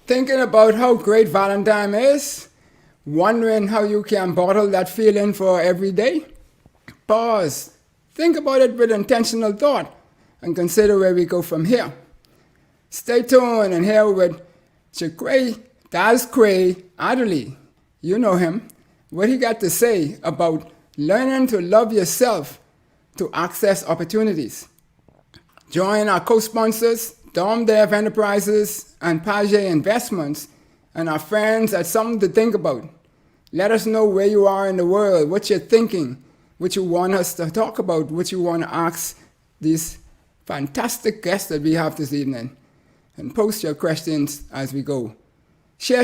Thinking about how great Valentine is? Wondering how you can bottle that feeling for every day? Pause. Think about it with intentional thought and consider where we go from here. Stay tuned and here with Jaquay, DasQuay, Adderley. You know him. What he got to say about learning to love yourself to access opportunities. Join our co-sponsors, Dom Dev Enterprises and Page Investments, and our friends at Something to Think About. Let us know where you are in the world, what you're thinking, what you want us to talk about, what you want to ask these fantastic guests that we have this evening. And post your questions as we go. Share,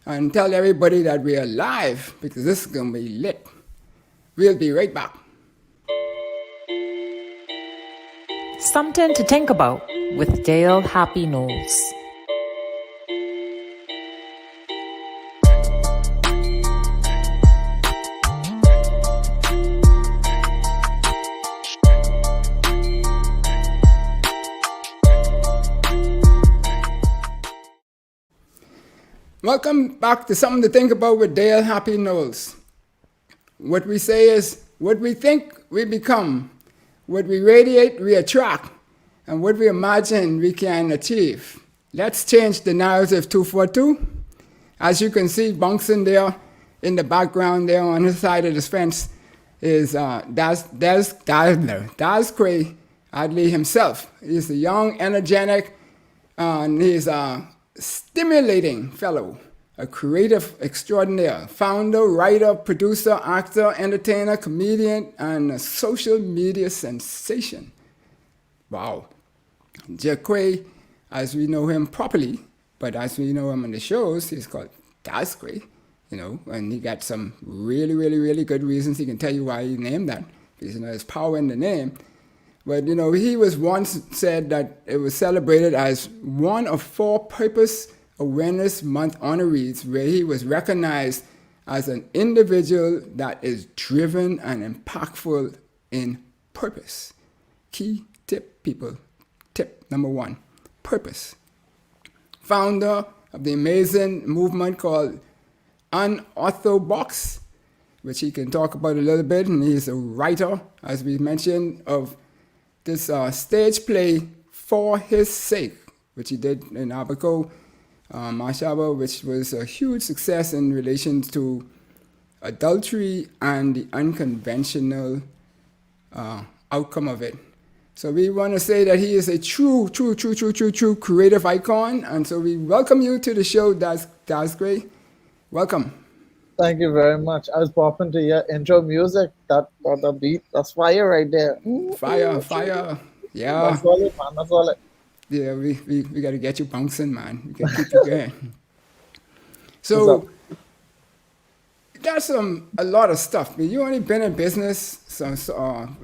and tell everybody that we are live because this is going to be lit. We'll be right back. Something to Think About with Dale Happy Knowles. Welcome back to Something to Think About with Dale Happy Knowles. What we say is, what we think, we become. What we radiate, we attract. And what we imagine, we can achieve. Let's change the narrative 242. As you can see, bouncing there in the background there on the side of the fence is DasQuay Adderley himself. He's a young, energetic, and he's a stimulating fellow, a creative extraordinaire, founder, writer, producer, actor, entertainer, comedian, and a social media sensation. Wow. Jaquay, as we know him properly, but as we know him on the shows, he's called DasQuay, and he got some really good reasons. He can tell you why he named that, because there's power in the name. But, he was once said that it was celebrated as one of 4 Purpose Awareness Month honorees, where he was recognized as an individual that is driven and impactful in purpose. Key tip, people. Tip number 1, purpose. Founder of the amazing movement called Unorthodox, which he can talk about a little bit, and he's a writer, as we mentioned, of this stage play For His Sake, which he did in Abou, Mashaba, which was a huge success in relation to adultery and the unconventional outcome of it. So we want to say that he is a true creative icon, and so we welcome you to the show, DasQuay. Welcome. Thank you very much. I was popping to your intro music. That the beat, that's fire right there. Fire. Yeah. That's solid, man. That's solid. Yeah, we got to get you bouncing, man. We got to keep you going. So that's a lot of stuff. You only been in business, so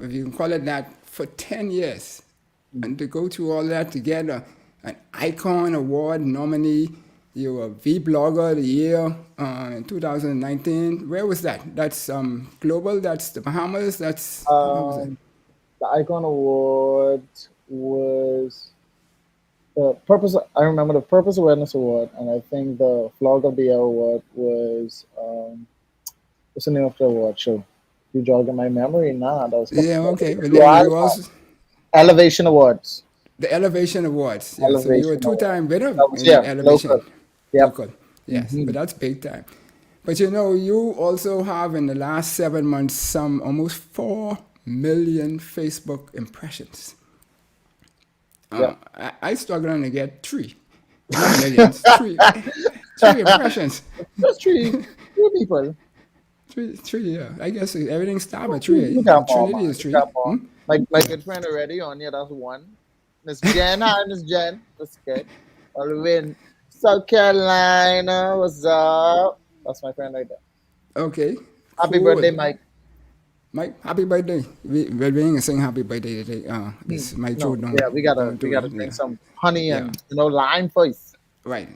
if you can call it that, for 10 years. And to go through all that to get an Icon Award nominee. You were V-Blogger of the Year in 2019. Where was that? That's global. That's the Bahamas. That's the Icon Award was the Purpose. I remember the Purpose Awareness Award, and I think the Vlog of the Year award was what's the name of the award show? You jogging my memory now. That was okay. But then you also Elevation Awards. The Elevation Awards. Yeah. Elevation so you were a 2-time winner in Elevation. Local. Yep. Local. Yes, but that's big time. But you also have in the last 7 months some almost 4 million Facebook impressions. I struggling to get 3 million. 3 impressions. That's 3 people. 3, yeah. I guess everything starts at 3. Trinity is 3. My good friend already on here, that's 1. Miss Jen, hi Miss Jen. That's good. I'll win. South Carolina, what's up? That's my friend right there. Okay. Happy birthday, Mike. Mike, happy birthday. We're going to sing happy birthday today. This my throat. Yeah, we gotta drink some honey and lime first. Right.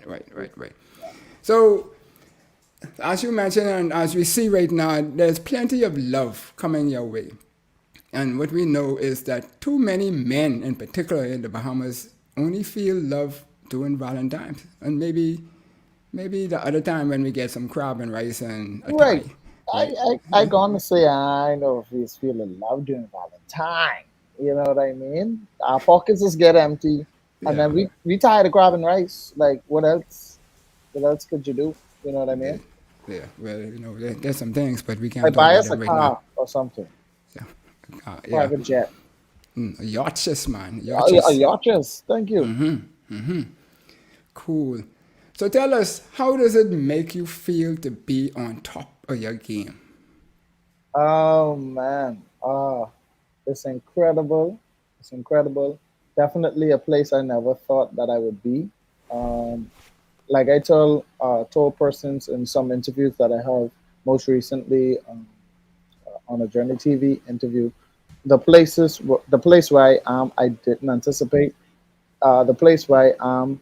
So as you mentioned and as we see right now, there's plenty of love coming your way. And what we know is that too many men in particular in the Bahamas only feel love doing valentines, and maybe the other time when we get some crab and rice and a Right. Thai, right? I gonna say I know if he's feeling love during Valentine. You know what I mean? Our pockets just get empty, and Yeah, then we tired of grabbing rice. Like what else? What else could you do? You know what I yeah, mean? yeah. Well, there's some things, but we can't Like talk buy about us a them right now. car or something, Yeah, yeah. private jet. Yachts, man, A yachts. yacht, yes. Thank you. Cool. So tell us, how does it make you feel to be on top of your game? Oh man, it's incredible. It's incredible. Definitely a place I never thought that I would be. Um, like I told persons in some interviews that I have most recently on a Journey TV interview, the place where I am, I didn't anticipate. The place where I am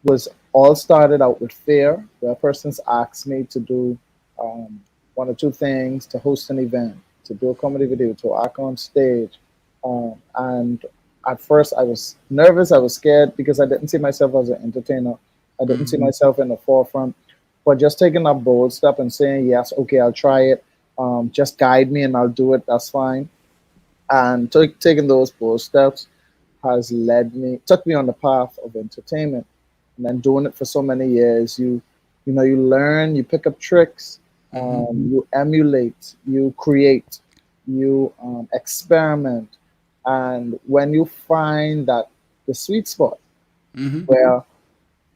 was all started out with fear, where persons asked me to do um, one or two things, to host an event, to do a comedy video, to act on stage. And at first, I was nervous, I was scared because I didn't see myself as an entertainer. I didn't see myself in the forefront. But just taking that bold step and saying, yes, okay, I'll try it. Just guide me and I'll do it. That's fine. And taking those bold steps has took me on the path of entertainment, and then doing it for so many years. You learn, you pick up tricks, you emulate, you create, you experiment, and when you find that the sweet spot where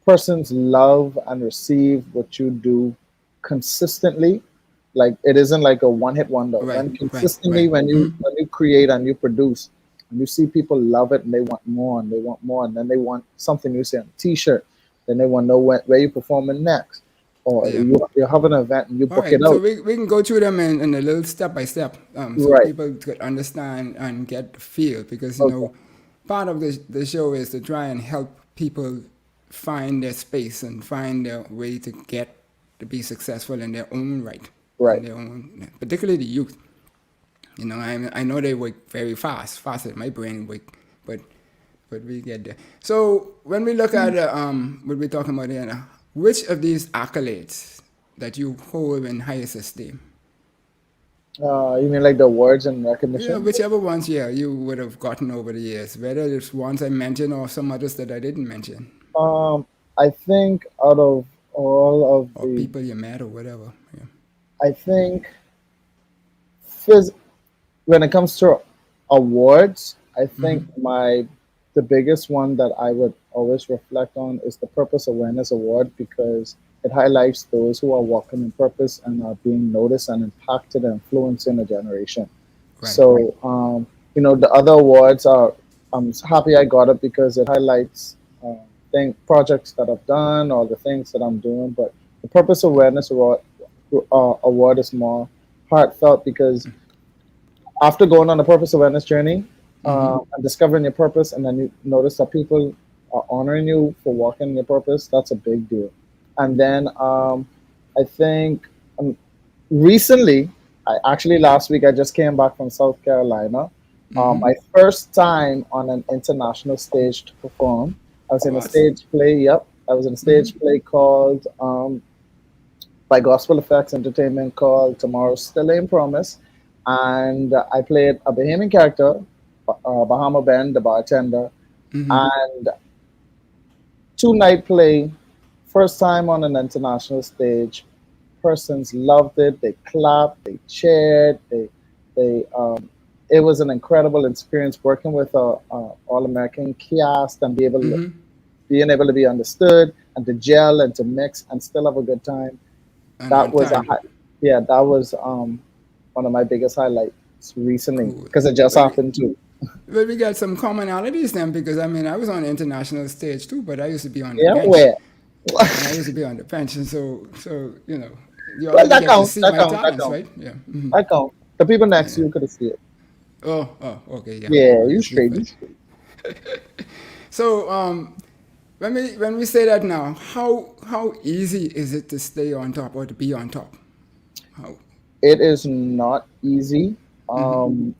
persons love and receive what you do consistently, like it isn't like a one hit wonder. Right, When right, consistently right. when you create and you produce and you see people love it and they want more and they want more and then they want something you see on a t-shirt, then they want to know where you're performing next, or Yeah. you have an event and you All book it right, so out. we can go through them in a little step by step, so Right. people could understand and get the feel. Because Okay. part of the show is to try and help people find their space and find their way to get to be successful in their own right, in Right. their own, particularly the youth. I know they work very fast, faster than my brain work, but we get there. So when we look at what we're talking about here, now, which of these accolades that you hold in highest esteem? You mean like the awards and Yeah, recognition? whichever ones, yeah, you would have gotten over the years, whether it's ones I mentioned or some others that I didn't mention, I think out of all of or the, people you met or whatever. Yeah. I think phys- when it comes to awards, I think the biggest one that I would always reflect on is the Purpose Awareness Award, because it highlights those who are walking in purpose and are being noticed and impacted and influencing a generation. Right. So, the other awards are, I'm happy I got it because it highlights projects that I've done or the things that I'm doing. But the Purpose Awareness Award is more heartfelt because after going on a purpose awareness journey and discovering your purpose, and then you notice that people are honoring you for walking in your purpose, that's a big deal. And then I think recently, last week, I just came back from South Carolina. My first time on an international stage to perform. I was in a Awesome. stage play. Yep, I was in a stage play called by Gospel Effects Entertainment called Tomorrow's Still Ain't Promise, and I played a Bahamian character, Bahama Ben, the bartender, and two-night play, first time on an international stage. Persons loved it. They clapped, they cheered, they it was an incredible experience working with a all-American cast and being able to be understood and to gel and to mix and still have a good time. And That on was time. yeah, that was one of my biggest highlights recently Cool. because it just Well, happened too. well, we got some commonalities then, because I was on the international stage too, but I used to be on the Yeah, bench. where? And I used to be on the bench, and so you Well, already that get to count, see that my count, that talents, count, right? Yeah. that count. The people next to you could have seen it. Oh, okay, yeah. Yeah, you Obviously, straight. but so when we say that now, how easy is it to stay on top or to be on top? How? It is not easy. Um,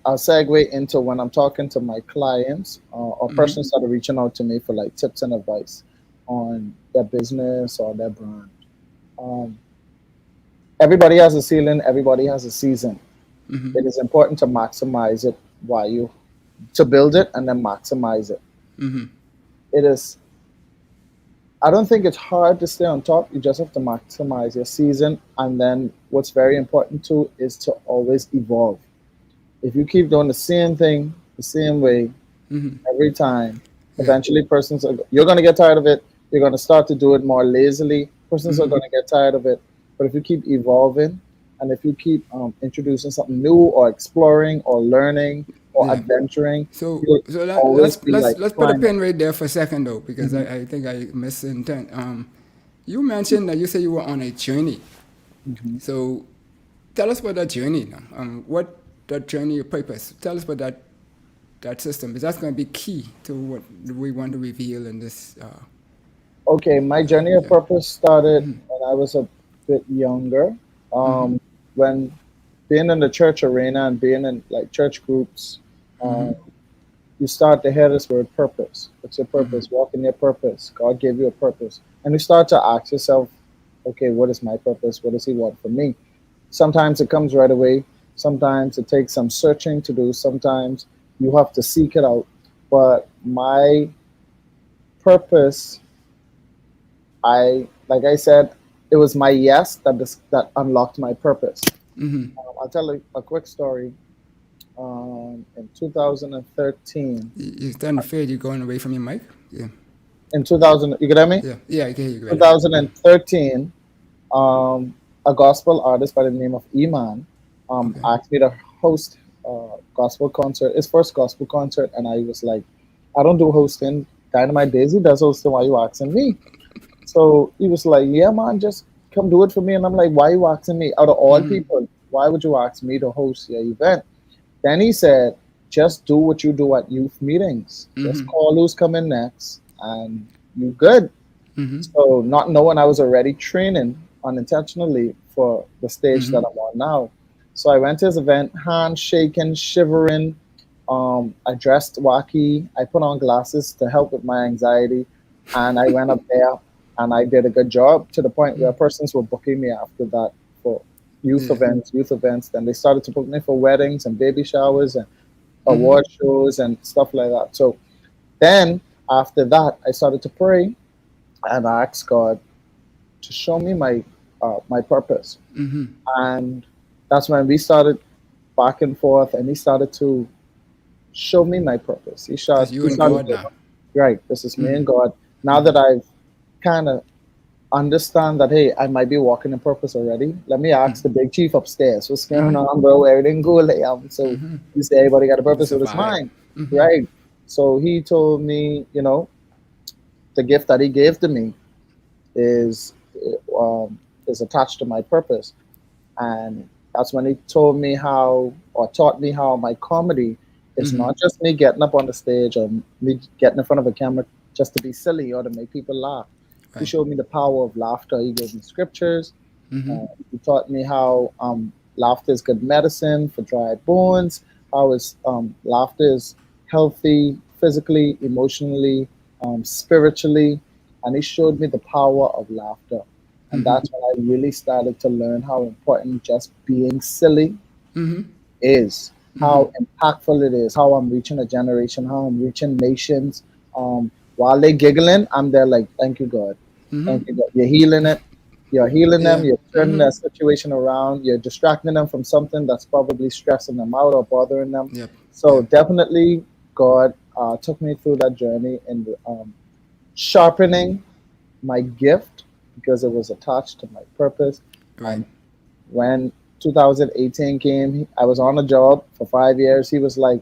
I'll segue into when I'm talking to my clients or persons that are reaching out to me for like tips and advice on their business or their brand. Um, Everybody has a ceiling. Everybody has a season. It is important to maximize it while you to build it and then maximize it. It is. I don't think it's hard to stay on top. You just have to maximize your season, and then what's very important too is to always evolve. If you keep doing the same thing the same way every time, eventually you're going to get tired of it. You're going to start to do it more lazily. Persons are going to get tired of it. But if you keep evolving, and if you keep introducing something new or exploring or learning or adventuring, So, you'll so always be like let's put a climbing. pin right there for a second though, because I think I misintent. You mentioned that you said you were on a journey. So, tell us about that journey now. What that journey, your purpose. Tell us about that system, because that's going to be key to what we want to reveal in this. Okay, my journey of purpose started when I was a bit younger. When being in the church arena and being in like church groups, you start to hear this word purpose. What's your purpose? Walk in your purpose. God gave you a purpose. And you start to ask yourself, okay, what is my purpose? What does he want from me? Sometimes it comes right away. Sometimes it takes some searching to do. Sometimes you have to seek it out. But my purpose, like I said, it was my yes that unlocked my purpose. I'll tell a quick story. In 2013. You stand afraid you're going away from your mic? Yeah. In 2000, you get me? Yeah, I can hear you. Right 2013, a gospel artist by the name of Iman asked me to host a gospel concert, his first gospel concert, and I was like, I don't do hosting. Dynamite Daisy does hosting. Why you asking me? So he was like, yeah, man, just come do it for me. And I'm like, why you asking me? Out of all people, why would you ask me to host your event? Then he said, just do what you do at youth meetings. Just call who's coming next, and you good. So not knowing I was already training unintentionally for the stage that I'm on now. So I went to his event, hands shaking, shivering. I dressed wacky. I put on glasses to help with my anxiety. And I went up there and I did a good job to the point where persons were booking me after that for youth events. Then they started to book me for weddings and baby showers and award shows and stuff like that. So then after that, I started to pray and I asked God to show me my purpose. And that's when we started back and forth, and he started to show me my purpose. He started, you and God now. Right, this is me and God. Now that I've kind of understand that, hey, I might be walking in purpose already, let me ask the big chief upstairs, what's going on, bro? Everything good? So you say everybody got a purpose, so it's mine, right? So he told me, the gift that he gave to me is attached to my purpose. And that's when he taught me how my comedy is not just me getting up on the stage or me getting in front of a camera just to be silly or to make people laugh. He showed me the power of laughter. He gave me scriptures. He taught me how laughter is good medicine for dry bones, how laughter is healthy physically, emotionally, spiritually. And he showed me the power of laughter. And that's when I really started to learn how important just being silly is, how impactful it is, how I'm reaching a generation, how I'm reaching nations. While they're giggling, I'm there like, thank you, God. Thank you, God. You're healing it. You're healing them. You're turning that situation around. You're distracting them from something that's probably stressing them out or bothering them. So definitely God took me through that journey in sharpening my gift, because it was attached to my purpose. And when 2018 came, I was on a job for 5 years. He was like,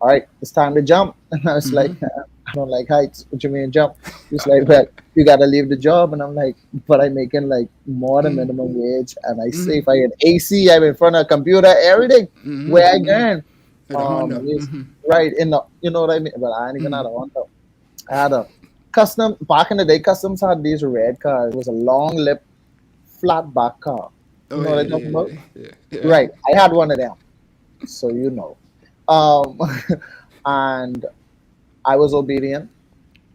all right, it's time to jump. And I was like, I don't like heights. What you mean jump? He's like, well, you got to leave the job. And I'm like, but I'm making like more than minimum wage. And I say, if I had AC, I'm in front of a computer, everything, where I can. Right, you know what I mean? But I ain't even had a Honda. I had a custom, back in the day, customs had these red cars. It was a long lip, flat back car. You know what I'm talking about? Right, I had one of them. So Um, and I was obedient,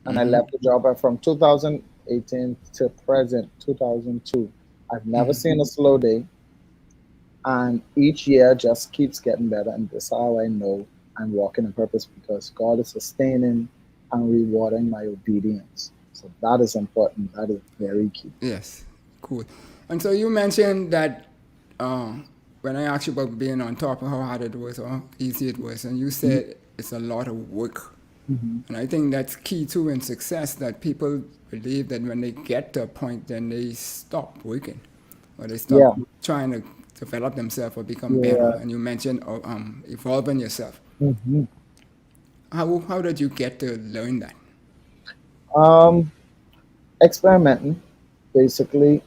and I left the job. And from 2018 to present, 2002, I've never seen a slow day, and each year just keeps getting better. And this is how I know I'm walking in purpose, because God is sustaining and rewarding my obedience. So that is important. That is very key. Yes, cool. And so you mentioned that when I asked you about being on top, how hard it was or how easy it was, and you said it's a lot of work. And I think that's key too in success, that people believe that when they get to a point, then they stop working or they stop Yeah, trying to develop themselves or become better. yeah. And you mentioned evolving yourself. hmm How did you get to learn that? Um, Experimenting, basically.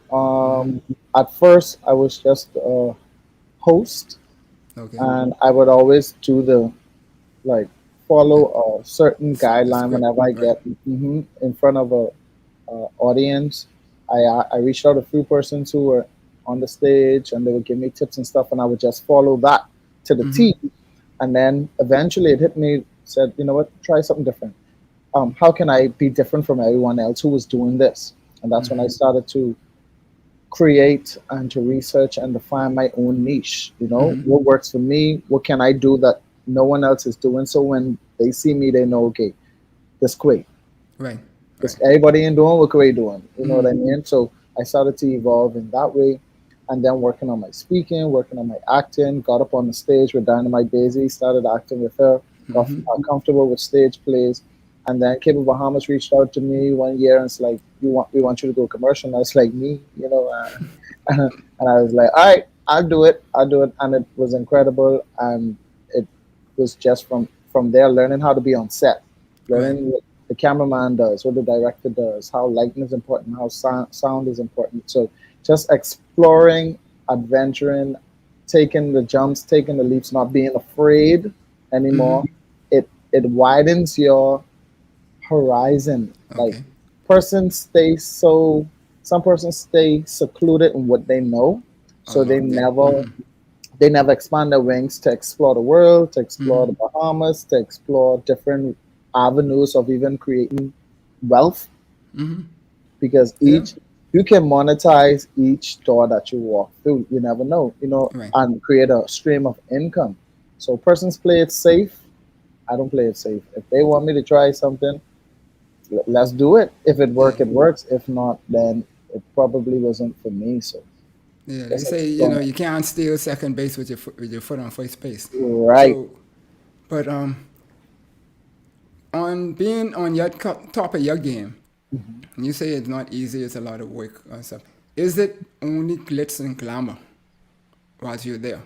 At first, I was just a host, Okay, and I would always do the like follow a certain the guideline script, whenever I right? get in front of a audience. I reached out to a few persons who were on the stage, and they would give me tips and stuff, and I would just follow that to the T. And then eventually, it hit me. Said, you know what? Try something different. How can I be different from everyone else who was doing this? And that's when I started to create and to research and define my own niche. You know, what works for me? What can I do that no one else is doing? So when they see me, they know, okay, this quick. Right, Because right. everybody ain't doing what Quay doing. You know what I mean? So I started to evolve in that way. And then working on my speaking, working on my acting, got up on the stage with Dynamite Daisy, started acting with her, got comfortable with stage plays. And then Cable Bahamas reached out to me one year and it's like, we want you to do a commercial. And I was like, me, you know, and I was like, all right, I'll do it. And it was incredible. And it was just from there, learning how to be on set, Right. learning what the cameraman does, what the director does, how lighting is important, how sound is important. So just exploring, adventuring, taking the jumps, taking the leaps, not being afraid anymore. It widens your horizon. Like Okay. persons stay so some persons stay secluded in what they know. A So lot there. they never expand their wings to explore the world, to explore the Bahamas, to explore different avenues of even creating wealth, because Yeah. each you can monetize each door that you walk through. You never know, Right. and create a stream of income. So persons play it safe. I don't play it safe. If they want me to try something, let's do it. If it Yeah. works, it works. If not, then it probably wasn't for me. So Yeah. They just say exploring. you can't steal second base with with your foot on first base. Right. So, but on being on your top of your game, you say it's not easy. It's a lot of work and stuff. Is it only glitz and glamour whilst you're there?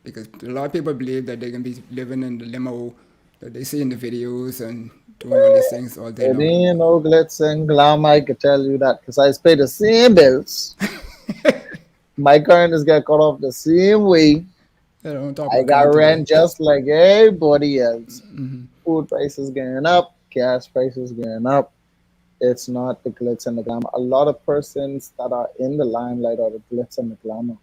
Because a lot of people believe that they can be living in the limo that they see in the videos and doing all these things all day It long. ain't no glitz and glam. I can tell you that because I pay the same bills. My current is get cut off the same way. They don't talk I about got accountable. rent just like everybody else. Food prices going up, gas prices going up. It's not the glitz and the glamour. A lot of persons that are in the limelight or the glitz and the glamour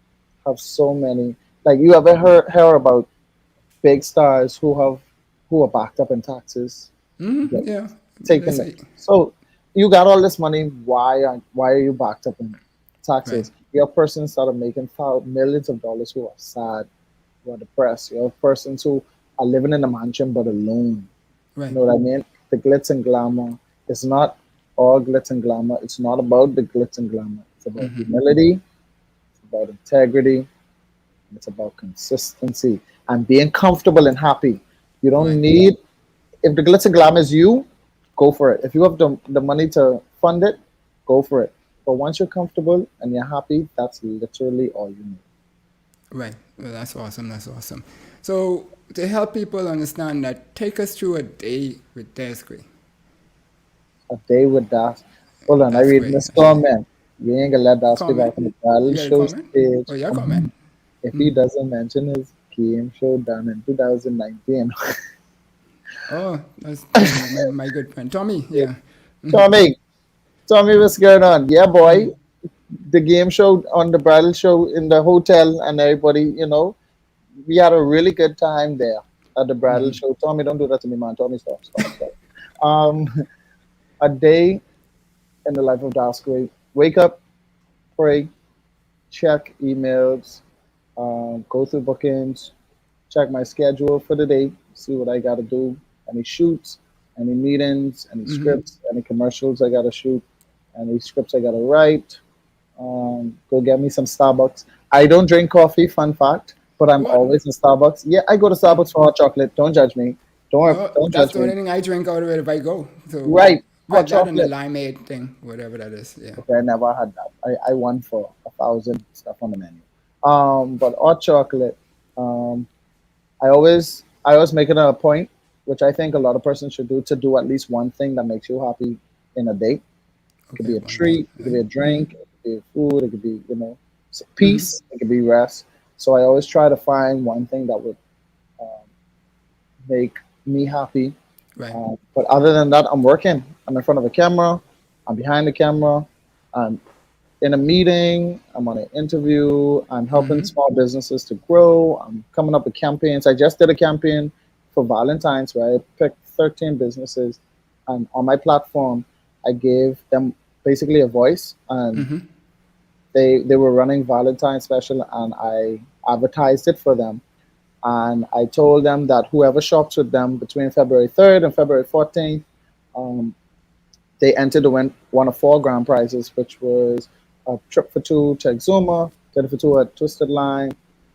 have so many. Like you ever heard about big stars who are backed up in taxes, Yeah, they taking it. say So you got all this money. Why are you backed up in right, taxes? You have persons that are making millions of dollars who are sad, who are depressed. You have persons who are living in a mansion but alone. You right. know what I mean? The glitz and glamour. It's not all glitz and glamour. It's not about the glitz and glamour. It's about humility. It's about integrity. And it's about consistency and being comfortable and happy. You don't Right. need, if the glitz and glamour is you, go for it. If you have the money to fund it, go for it. But once you're comfortable and you're happy, that's literally all you need. Right. Well, that's awesome. That's awesome. So to help people understand that, take us through a day with DasQuay. A day with that. Hold on, I read DasQuay. Miss Comment. We ain't gonna let that speak Comment. back on the battle You got a show comment? stage Oh, your comment. if he doesn't mention his game show done in 2019. Oh, that's my good friend Tommy. Yeah. Tommy, Tommy, what's going on? Yeah, boy. The game show on the bridal show in the hotel and everybody, we had a really good time there. at the bridal show. Tommy, don't do that to me, man. Tommy, stop. Um, a day in the life of DasQuay. Wake up, pray, check emails, go through bookings, check my schedule for the day, see what I got to do, any shoots, any meetings, any scripts, any commercials I got to shoot, any scripts I got to write. Go get me some Starbucks. I don't drink coffee, fun fact, but I'm What? always in Starbucks. Yeah, I go to Starbucks for hot chocolate. Don't judge me. Don't That's judge the only me. thing I drink out of it if I go. So Right, well, hot that and the chocolate. limeade thing, whatever that is. Yeah. Okay, I never had that. I won for 1,000 stuff on the menu. But hot chocolate. Um, I always make it a point, which I think a lot of persons should do, to do at least one thing that makes you happy in a day. It could Okay, be a one treat, it thing. could be a drink, it could be food, it could be peace, it could be rest. So I always try to find one thing that would um, make me happy. Right. But other than that, I'm working. I'm in front of a camera. I'm behind the camera. I'm in a meeting. I'm on an interview. I'm helping small businesses to grow. I'm coming up with campaigns. I just did a campaign for Valentines where I picked 13 businesses, and on my platform, I gave them basically a voice, and they were running Valentine special, and I advertised it for them. And I told them that whoever shops with them between February 3rd and February 14th, um, they entered to win one of 4 grand prizes, which was a trip for 2 to Exuma, dinner for 2 at Twisted Line,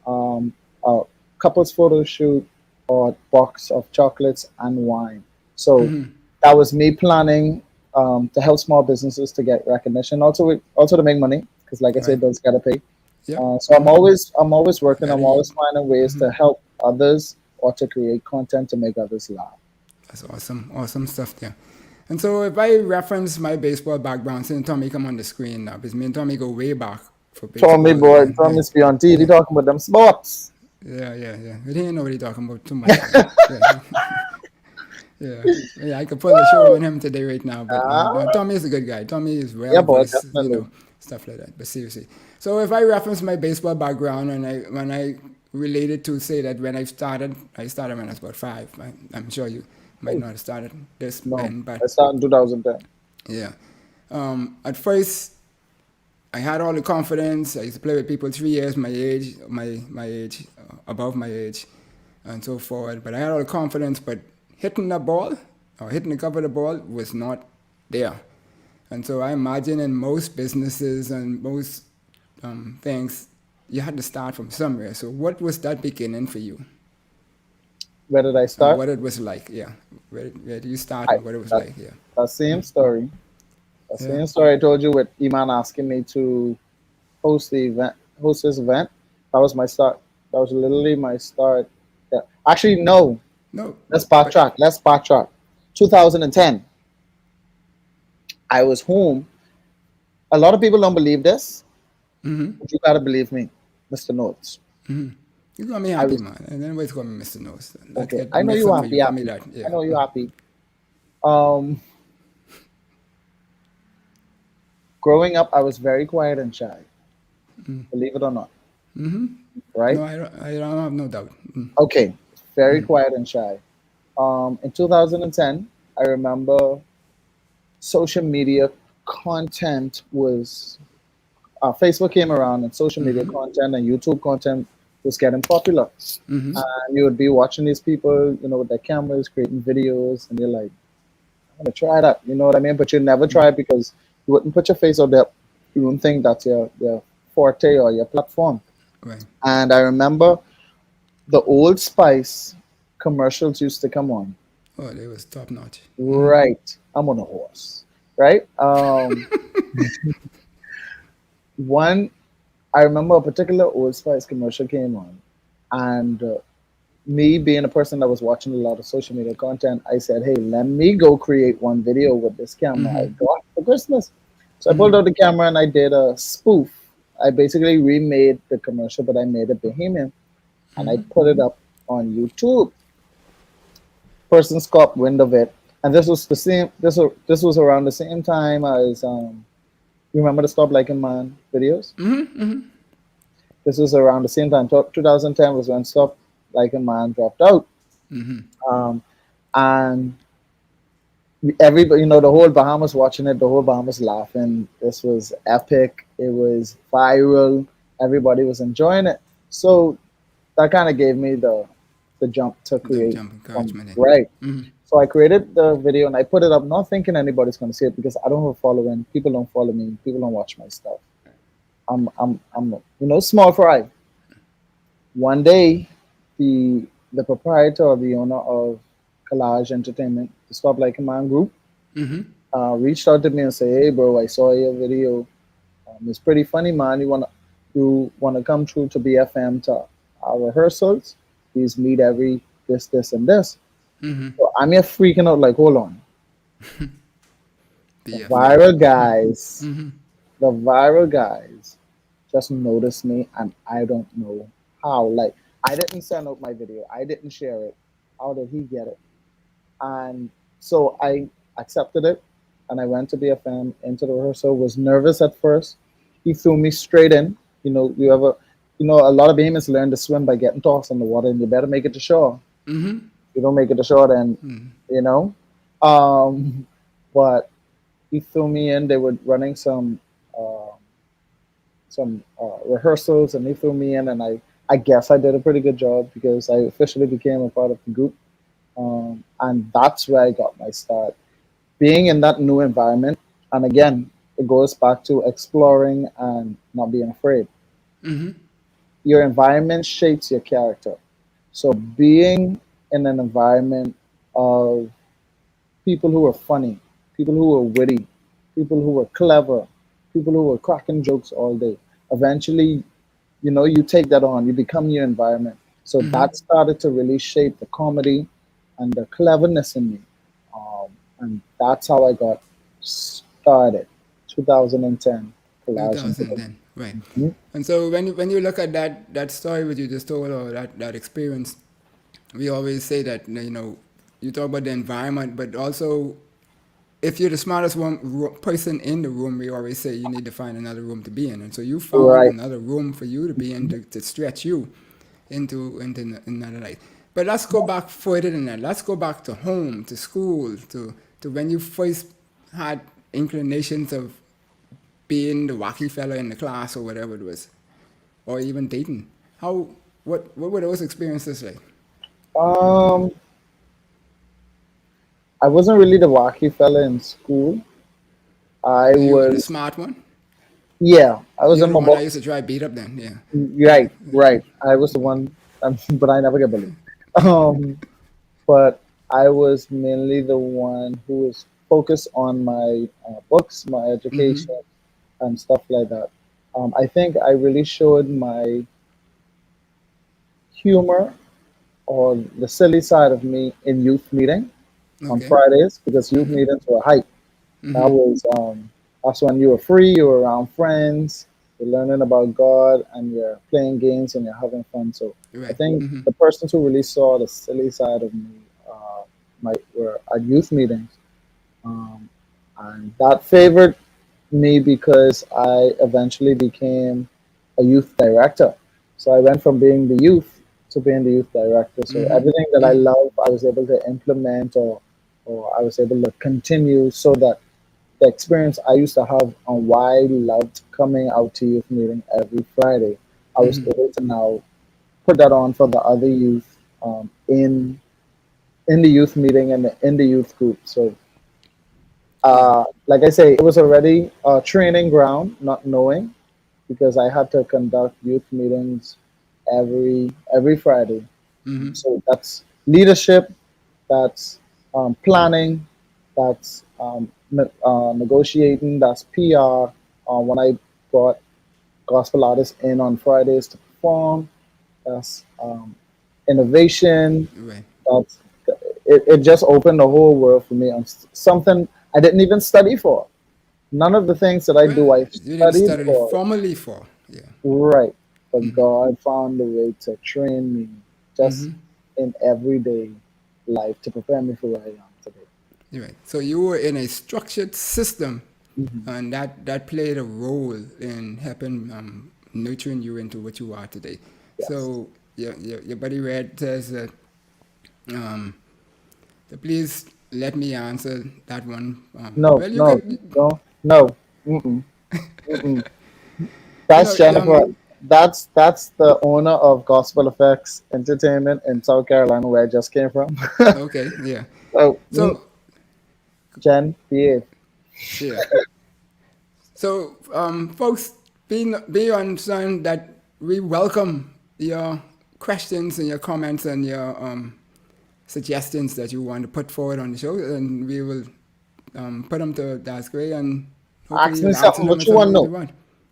a couple's photo shoot, or a box of chocolates and wine. So that was me planning to help small businesses to get recognition, also to make money, because like I said, bills gotta pay. Yep. So I'm always working. I'm Gotta always eat. finding ways to help others or to create content to make others laugh. That's awesome. Awesome stuff there. And so if I reference my baseball background, since Tommy come on the screen now, because me and Tommy go way back for Tommy baseball. boy, Yeah, Tommy's be on TV talking about them sports. yeah. We didn't know what he talking about too much. Yeah. I could pull the show on him today right now, but no, Tommy is a good guy. Tommy is well Yeah, boy, voiced, definitely. stuff like that. But seriously, so if I reference my baseball background and when I related to say that when I started when I was about 5. I'm sure you might not have started this No, then, but I started in 2010. yeah. At first, I had all the confidence. I used to play with people 3 years my age, my age, above my age, and so forth. But I had all the confidence, but hitting the ball or hitting the cover of the ball was not there. And so I imagine in most businesses and most things, you had to start from somewhere. So what was that beginning for you? Where did I And start? what it was like? Yeah. Where did you start I, and what it was that, like? Yeah. that same story. That Yeah. same story I told you with Iman asking me to host this event. That was my start. That was literally my start. Yeah. Actually, no. No. Let's But backtrack. 2010. I was home. A lot of people don't believe this, but you gotta believe me, Mr. Knowles. you got me I happy, was man. And then always call me Mr. Nose. Let's okay. get I know mixed you up for you. happy, Call me happy. that. I Yeah. know you happy. Um, Growing up, I was very quiet and shy. Believe it or not, right? No, I don't have no doubt. Okay, very quiet and shy. In 2010, I remember social media content was Facebook came around, and social media content and YouTube content was getting popular. And you would be watching these people, with their cameras creating videos, and you're like, I'm gonna try that. You know what I mean? But you never try it because you wouldn't put your face out there. You wouldn't think that's your forte or your platform. Right. And I remember the Old Spice commercials used to come on. Oh, they was top notch. Right. I'm on a horse. Right. One, I remember a particular Old Spice commercial came on, and me being a person that was watching a lot of social media content, I said, "Hey, let me go create one video with this camera I got for Christmas." So I pulled out the camera and I did a spoof. I basically remade the commercial, but I made it Bahamian, and I put it up on YouTube. Persons caught wind of it, and this was the same. This was around the same time as you remember the Stop Liking Man videos. This was around the same time. 2010 was when Stop Liking Man dropped out. And everybody, the whole Bahamas watching it, the whole Bahamas laughing. This was epic. It was viral. Everybody was enjoying it. So that kind of gave me the jump to The create. jump encouragement. Right. So I created the video and I put it up, not thinking anybody's going to see it because I don't have a following. People don't follow me. People don't watch my stuff. I'm small fry. One day, the proprietor or the owner of Collage Entertainment, the Stop Like a Man group, reached out to me and said, "Hey, bro, I saw your video. It's pretty funny, man. You wanna come through to BFM to our rehearsals? Please meet every this, and this." So I'm here freaking out, like, hold on. The viral guys, the viral guys just noticed me, and I don't know how. Like, I didn't send out my video. I didn't share it. How did he get it? And so I accepted it, and I went to BFM into the rehearsal. Was nervous at first. He threw me straight in. A lot of Bahamians learn to swim by getting tossed in the water, and you better make it to shore. If you don't make it to shore, then But he threw me in. They were running some rehearsals, and he threw me in, and I guess I did a pretty good job because I officially became a part of the group. And that's where I got my start. Being in that new environment, and again, it goes back to exploring and not being afraid. Your environment shapes your character. So being in an environment of people who are funny, people who are witty, people who are clever, people who are cracking jokes all day, eventually, you take that on, you become your environment. So that started to really shape the comedy and the cleverness in me. And that's how I got started, 2010. 2010, right. And so when you look at that story that you just told, or that experience, we always say that, you talk about the environment, but also if you're the smartest person in the room, we always say you need to find another room to be in. And so you found Right. another room for you to be in to stretch you into another life. But let's go back further than that. Let's go back to home, to school, to when you first had inclinations of being the wacky fella in the class or whatever it was, or even dating. What were those experiences like? I wasn't really the wacky fella in school. I You were the was, smart one. yeah, I was You're in the my one that used to try beat up then, yeah. right. I was the one, but I never get bullied. Um, but I was mainly the one who was focused on my books, my education, and stuff like that. I think I really showed my humor or the silly side of me in youth meeting on Okay. Fridays because youth meetings were hype. That was that's when you were free, you were around friends, you're learning about God, and you're playing games and you're having fun. So I Right. think the persons who really saw the silly side of me were at youth meetings, and that favored me because I eventually became a youth director. So I went from being the youth to being the youth director. So everything that I love, I was able to implement or I was able to continue so that the experience I used to have on why I loved coming out to youth meeting every Friday, I was able to now put that on for the other youth in the youth meeting and in the youth group. So, like I say, it was already a training ground, not knowing, because I had to conduct youth meetings every Friday. So that's leadership, that's planning, that's negotiating, that's PR. When I brought gospel artists in on Fridays to perform, that's innovation. Right. That's it just opened the whole world for me on something I didn't even study for. None of the things that I Well, do I you didn't studied study for. formally for, yeah. Right. But God found a way to train me just in everyday life to prepare me for where I am today. Right. So you were in a structured system, and that played a role in helping nurturing you into what you are today. Yes. So your buddy Red says that So please let me answer that one. No, Well, you no, could, no. Mm-mm, mm-mm. you That's know, Jennifer. That's the owner of Gospel Effects Entertainment in South Carolina, where I just came from. okay, yeah. So, So, Jen, behave. yeah. So, folks, be understand that we welcome your questions and your comments and your suggestions that you want to put forward on the show, and we will put them to DasQuay, and hopefully Ask me you'll answer something. them What in you some want to way you know? want.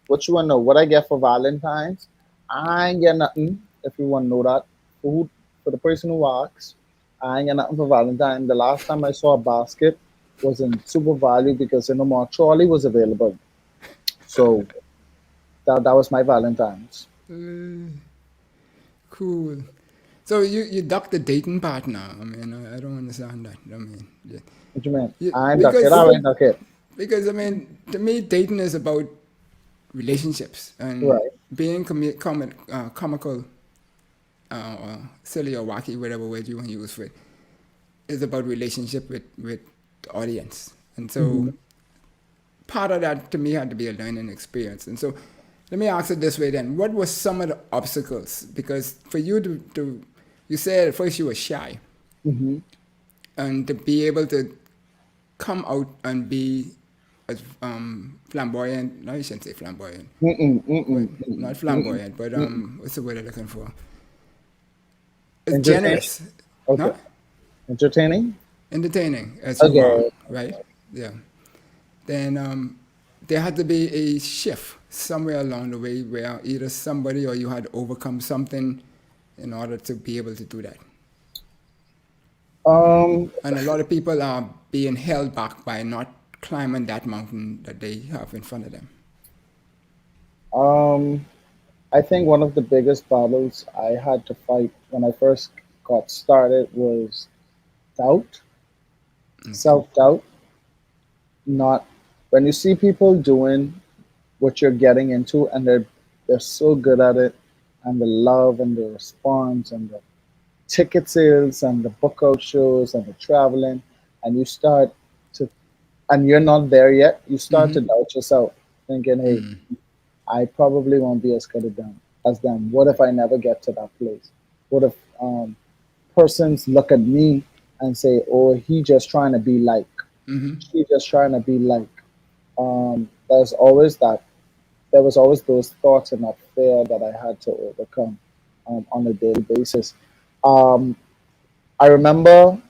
What you want to know? What I get for Valentine's? I ain't get nothing. If you want to know that, for the person who asks, I ain't get nothing for Valentine. The last time I saw a basket was in Super Value because no more trolley was available. So that was my Valentine's. Cool. So you duck the dating partner. I mean, I don't understand that. I mean, yeah. What you mean? You, I ain't duck it. because I ain't duck it. because I mean, to me, dating is about relationships and Right. being comical, silly or wacky, whatever word you want to use for it, is about relationship with the audience. And so Mm-hmm. part of that to me had to be a learning experience. And so let me ask it this way then. What were some of the obstacles? Because for you to you said at first you were shy, Mm-hmm. and to be able to come out and be as flamboyant, no, you shouldn't say flamboyant, Mm-mm, but mm-mm, mm-mm, not mm-mm, flamboyant, but mm-mm. what's the word I'm looking for? It's Entertaining. generous, Okay. no? Entertaining. Entertaining as you are, Okay. right? Yeah. Then there had to be a shift somewhere along the way where either somebody or you had to overcome something in order to be able to do that. Um. And a lot of people are being held back by not climbing that mountain that they have in front of them. Um. I think one of the biggest battles I had to fight when I first got started was doubt, Okay. self doubt. Not when you see people doing what you're getting into and they're so good at it, and the love and the response and the ticket sales and the book out shows and the traveling, and you start to and you're not there yet. You start to doubt yourself, thinking, "Hey, I probably won't be as good as them. What if I never get to that place? What if persons look at me and say, "Oh, he just trying to be like, she just trying to be like." There's always that. There was always those thoughts and that fear that I had to overcome on a daily basis. Um, I remember,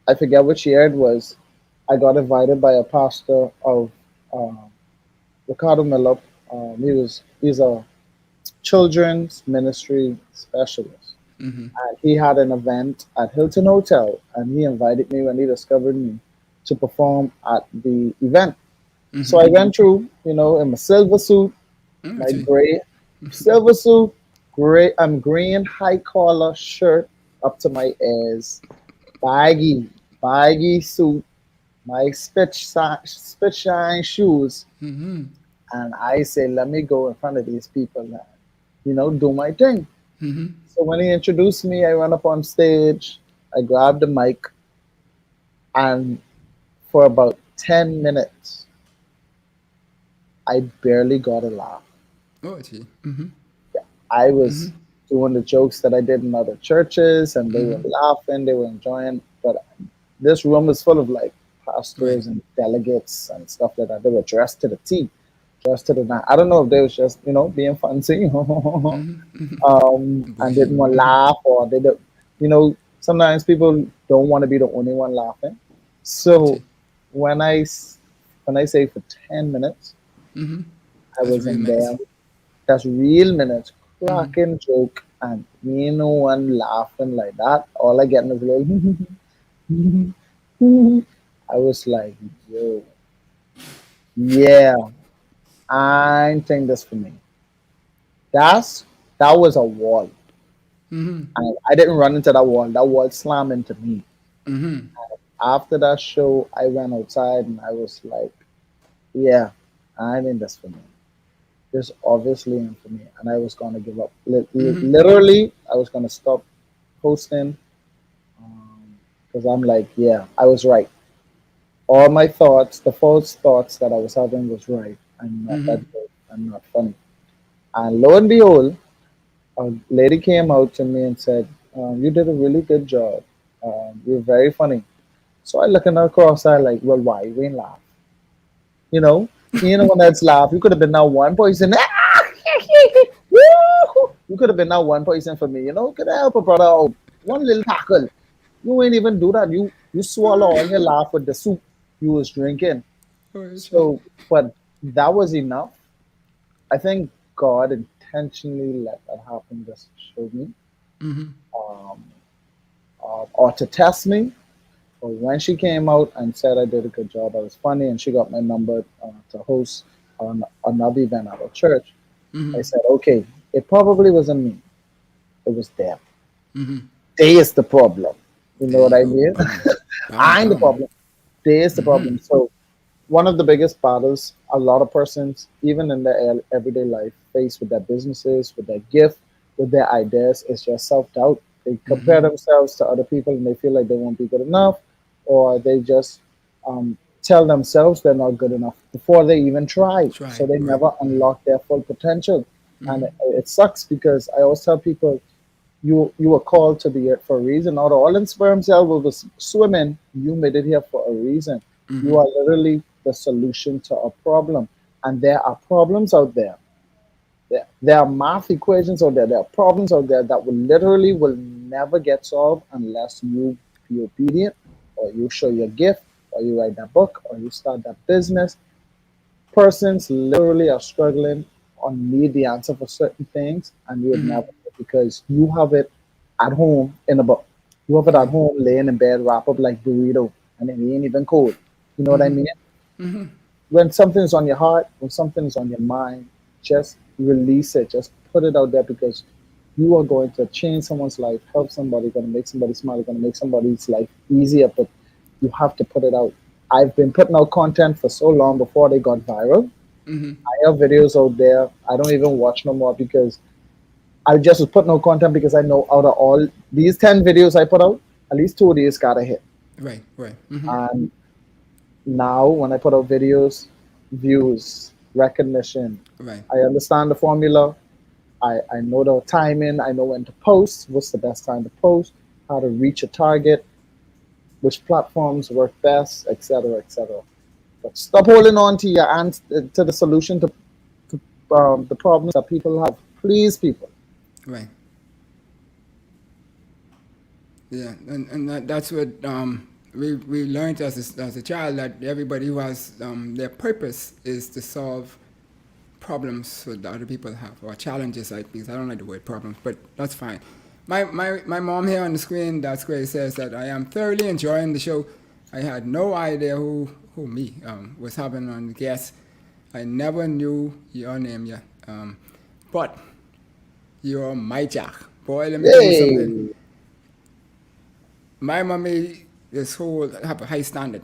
I forget which year it was. I got invited by a pastor of um, Ricardo Miller. He's a children's ministry specialist. And he had an event at Hilton Hotel, and he invited me when he discovered me to perform at the event. So I went through, in my silver suit, Mm, my gee. gray silver suit, green high collar shirt up to my ears, baggy suit, my spit shine shoes, and I say, let me go in front of these people and do my thing. So when he introduced me, I went up on stage, I grabbed the mic, and for about 10 minutes, I barely got a laugh. Oh, gee. I was doing the jokes that I did in other churches, and they were laughing, they were enjoying. But this room was full of like Right. pastors and delegates and stuff like that. They were dressed to the T, dressed to the nine. I don't know if they was just being fancy, and didn't want to Bohemian. laugh, or they don't. Sometimes people don't want to be the only one laughing. So Gee. when I say for 10 minutes, I That's was real in nice. there. That's real minutes, cracking joke, and no one laughing like that. All I get is like, I was like, yo, yeah, I think this for me. That's that was a wall. And I didn't run into that wall. That wall slammed into me. After that show, I went outside and I was like, yeah, I think that's for me. This obviously ain't for me. And I was going to give up. Literally, I was going to stop hosting. because I'm like, yeah, I was right. All my thoughts, the false thoughts that I was having was right. I'm not that good. I'm not funny. And lo and behold, a lady came out to me and said, "You did a really good job. You're very funny." So I look at her cross eye like, "Well, why? You ain't laugh. You know, when that's laugh, you could have been now one person. You could have been now one person for me. Could have helped a brother out. One little tackle. You ain't even do that. You swallow all your laugh with the soup you was drinking. Okay. So, but that was enough. I think God intentionally let that happen just to show me, um, or to test me. But when she came out and said I did a good job, I was funny, and she got my number to host on another event at our church. I said, okay, it probably wasn't me. It was them. They is the problem. You know There what you I go. mean? Bam, I ain't the bam. problem. They is the problem. So one of the biggest battles a lot of persons, even in their everyday life, face with their businesses, with their gift, with their ideas, is just self doubt. They compare themselves to other people and they feel like they won't be good enough, or they just tell themselves they're not good enough before they even try. So Try. they Right. never unlock their full potential. And it sucks because I always tell people you were called to the earth for a reason. Not all in sperm cell was swimming. You made it here for a reason. You are literally the solution to a problem. And there are problems out there. There are math equations out there. There are problems out there that will never get solved unless you be obedient, or you show your gift, or you write that book, or you start that business. Persons literally are struggling or need the answer for certain things, and you would never know because you have it at home in a book. You have it at Right. home laying in bed, wrapped up like burrito, and it ain't even cold. You know what I mean? When something's on your heart, when something's on your mind, just release it. Just put it out there because you are going to change someone's life, help somebody, going to make somebody smile, going to make somebody's life easier. But you have to put it out. I've been putting out content for so long before they got viral. I have videos out there. I don't even watch no more because I just was putting out content because I know out of all these 10 videos I put out, at least 2 of these got a hit. Right. Right. And now when I put out videos, views, recognition, Right. I understand the formula. I know the timing. I know when to post, what's the best time to post, how to reach a target, which platforms work best, etc., etc. But stop holding on to your to the solution to the problems that people have. Please, people. Right. Yeah, and that's what we learned as a child, that everybody who has their purpose is to solve problems that other people have, or challenges. Because I don't like the word problems, but that's fine. My mom here on the screen, DasQuay, says that I am thoroughly enjoying the show. I had no idea who me was having on the guest. I never knew your name yet, but you're my Jack. Boy, let me tell you something. Yay! My mommy is whole have a high standard,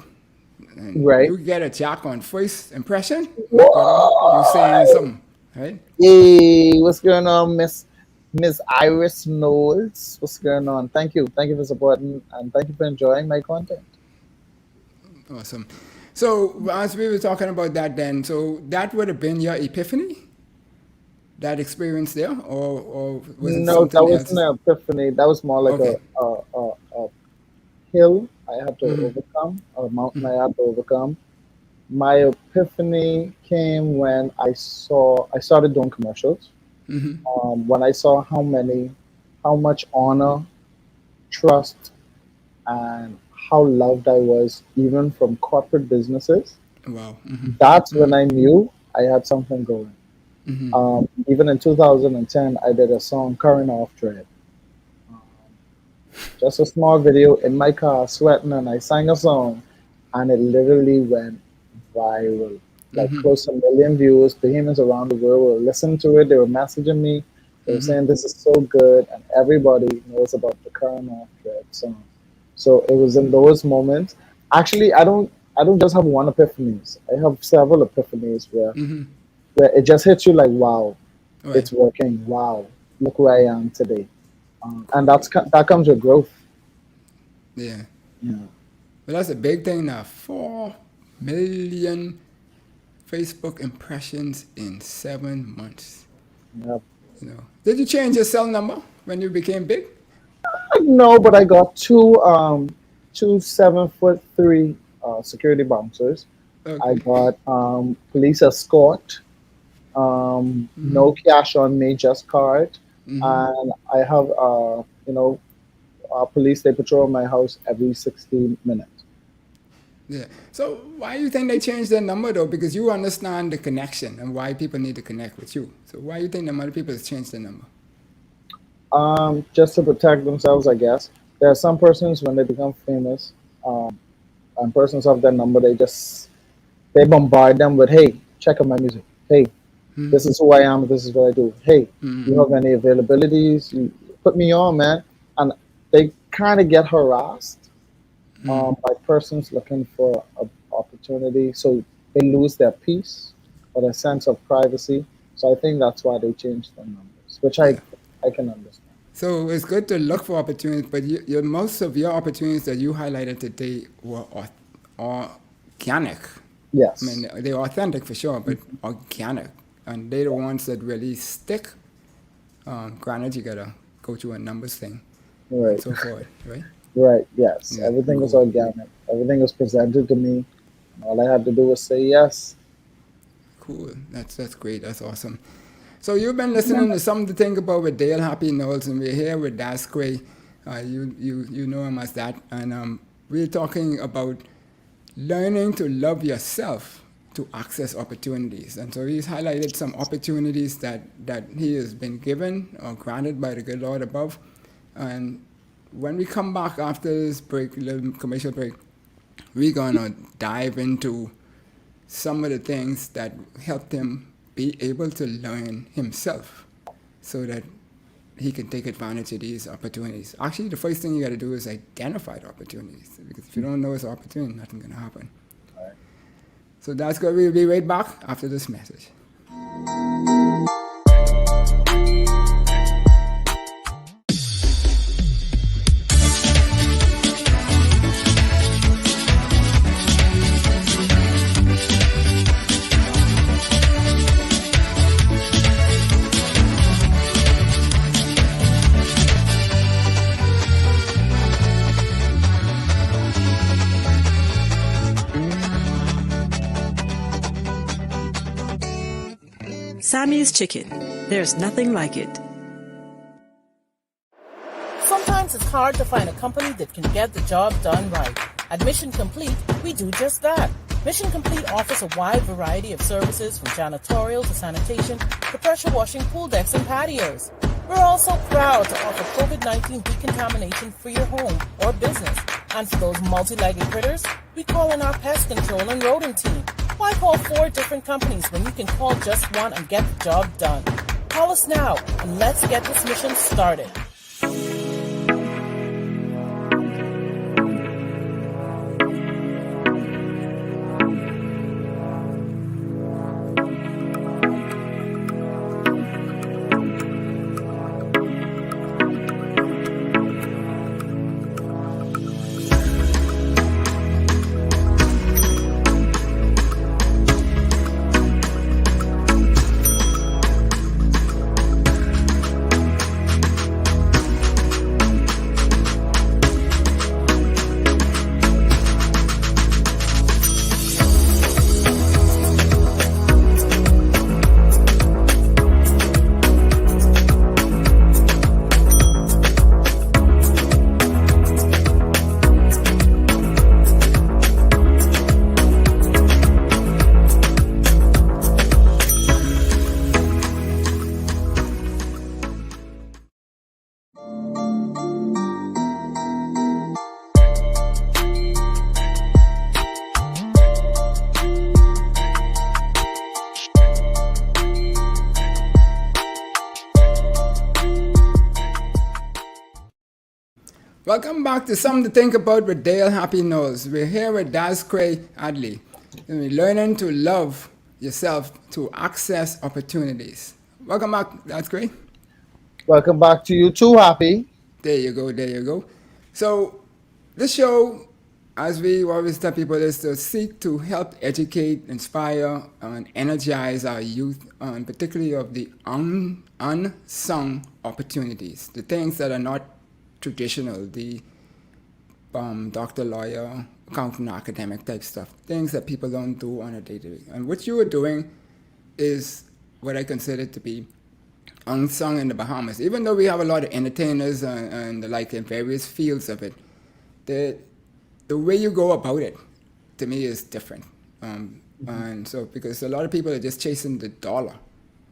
and Right. you get a Jack on first impression. My God, you saying What? something, right? Yay! What's going on, Miss Iris Knowles? What's going on? Thank you for supporting, and thank you for enjoying my content. Awesome. So as we were talking about that, then so that would have been your epiphany, that experience there, or was it No, that something wasn't else? an epiphany. That was more like Okay. a hill I had to overcome, a mountain I had to overcome. My epiphany came when I started doing commercials. When I saw how much honor, trust, and how loved I was, even from corporate businesses. Wow. That's when I knew I had something going. Even in 2010, I did a song, Current Off Dread. Just a small video in my car, sweating, and I sang a song, and it literally went viral. Like close to 1 million views. Bohemians around the world were listening to it. They were messaging me. They were saying this is so good, and everybody knows about the Current Off Dread song. So it was in those moments. Actually, I don't just have one epiphanies. I have several epiphanies where it just hits you like, wow, Right. it's working. Wow, look where I am today. And that comes with growth. Yeah. Yeah. But that's a big thing now. 4 million Facebook impressions in 7 months. Yep. You know, did you change your cell number when you became big? No, but I got two 7'3" security bouncers. I Okay. got police escort. No cash on me, just card. And I have police. They patrol my house every 60 minutes. Yeah. So why do you think they changed their number though? Because you understand the connection and why people need to connect with you. So why do you think the other people has changed their number? Just to protect themselves, I guess. There are some persons when they become famous, and persons have their number, they bombard them with, "Hey, check out my music. Hey, this is who I am. This is what I do. Hey, you have any availabilities? You put me on, man." And they kind of get harassed by persons looking for an opportunity, so they lose their peace or their sense of privacy. So I think that's why they changed their numbers, which Yeah. I can understand. So it's good to look for opportunities, but most of your opportunities that you highlighted today were organic. Yes. I mean, they're authentic for sure, but organic. And they're the ones that really stick. Granted, you gotta go through a numbers thing and Right. so forth, right? Right. Yes. Yeah, Everything was cool. organic. Everything was presented to me. And all I had to do was say yes. Cool. That's great. That's awesome. So you've been listening to Something to Think About with Dale Happy Knowles, and we're here with DasQuay. You know him as that, and we're talking about learning to love yourself to access opportunities. And so he's highlighted some opportunities that he has been given or granted by the good Lord above. And when we come back after this break, little commercial break, we're gonna dive into some of the things that helped him be able to learn himself so that he can take advantage of these opportunities. Actually, the first thing you got to do is identify the opportunities, because if you don't know it's an opportunity, nothing's going to happen. Right. So that's good. We'll be right back after this message. Sammy's Chicken. There's nothing like it. Sometimes it's hard to find a company that can get the job done right. At Mission Complete, we do just that. Mission Complete offers a wide variety of services from janitorial to sanitation to pressure washing pool decks and patios. We're also proud to offer COVID-19 decontamination for your home or business. And for those multi-legged critters, we call in our pest control and rodent team. Why call 4 different companies when you can call just one and get the job done? Call us now and let's get this mission started. Welcome back to Something to Think About with Dale Happy Knowles. We're here with DasQuay Adderley. And we're learning to love yourself to access opportunities. Welcome back, DasQuay. Welcome back to you too, Happy. There you go, there you go. So this show as we always tell people, is to seek to help educate, inspire, and energize our youth, and particularly of the unsung opportunities, the things that are not traditional, the doctor, lawyer, accountant, academic type stuff, things that people don't do on a day-to-day. And what you are doing is what I consider to be unsung in the Bahamas. Even though we have a lot of entertainers and the like in various fields of it, the way you go about it, to me, is different. And so, because a lot of people are just chasing the dollar,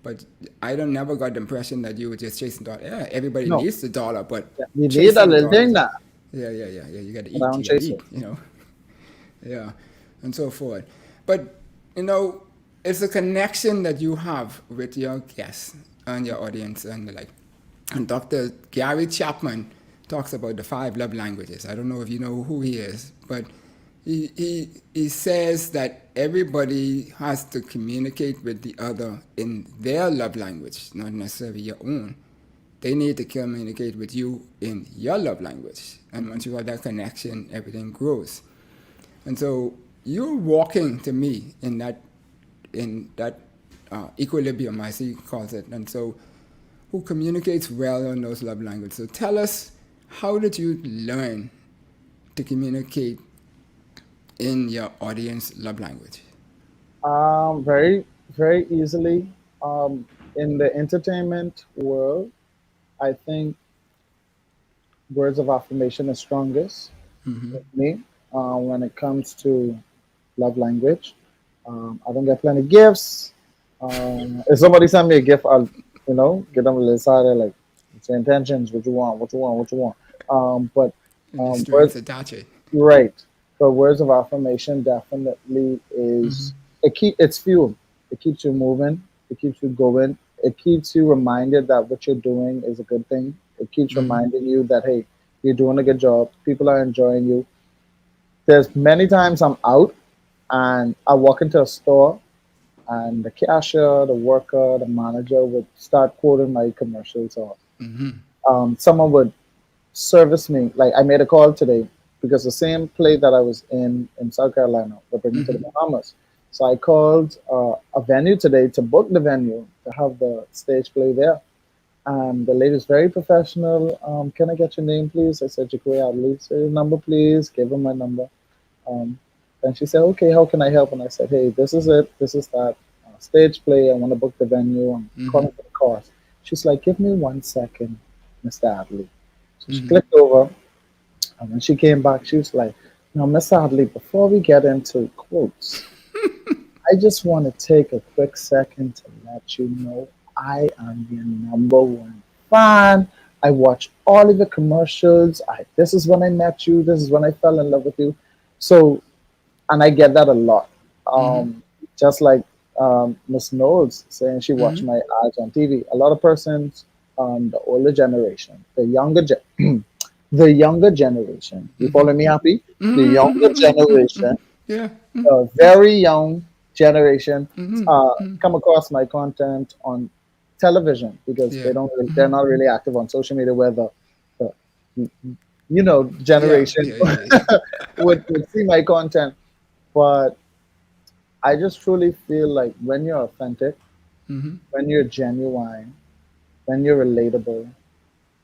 but I don't never got the impression that you were just chasing dollar. Yeah, everybody No. needs the dollar, but You chasing need a little dollars- thing now. Yeah. You got to eat. Around You gotta chase eat. it. You know. Yeah, and so forth. But you know, it's a connection that you have with your guests and your audience and the like. And Dr. Gary Chapman talks about the 5 love languages. I don't know if you know who he is, but he says that everybody has to communicate with the other in their love language, not necessarily your own. They need to communicate with you in your love language. And once you have that connection, everything grows. And so you're walking to me in that equilibrium, as he calls it. And so who communicates well in those love languages. So tell us, how did you learn to communicate in your audience love language? Very, very easily. In the entertainment world, I think words of affirmation is strongest with me when it comes to love language. I don't get plenty gifts. If somebody send me a gift, I'll get them a little side like, it's your intentions, what you want. But Strengths of Dache. right. But words of affirmation definitely is it's fuel. It keeps you moving. It keeps you going. It keeps you reminded that what you're doing is a good thing. It keeps reminding you that, hey, you're doing a good job. People are enjoying you. There's many times I'm out and I walk into a store and the cashier, the worker, the manager would start quoting my commercials, or someone would service me. Like, I made a call today because the same play that I was in South Carolina, they're bringing to the Bahamas. So I called a venue today to book the venue to have the stage play there. And the lady was very professional. Can I get your name, please? I said, Jaquay, Adderley. Say your number, please. Gave her my number. And she said, okay, how can I help? And I said, hey, this is it. This is that stage play. I want to book the venue. I'm calling for the cost. She's like, give me 1 second, Mr. Adderley. So she clicked over. And when she came back, she was like, now, Mr. Adderley, before we get into quotes, I just want to take a quick second to let you know I am your #1 fan. I watch all of the commercials. This is when I met you. This is when I fell in love with you. So, and I get that a lot. Just like Miss Knowles saying she watched my ads on TV. A lot of persons, the older generation, the younger generation. You follow me, Happy? The younger generation, very young generation, come across my content on television because they're not really active on social media, where the generation would see my content. But I just truly feel like when you're authentic, when you're genuine, when you're relatable,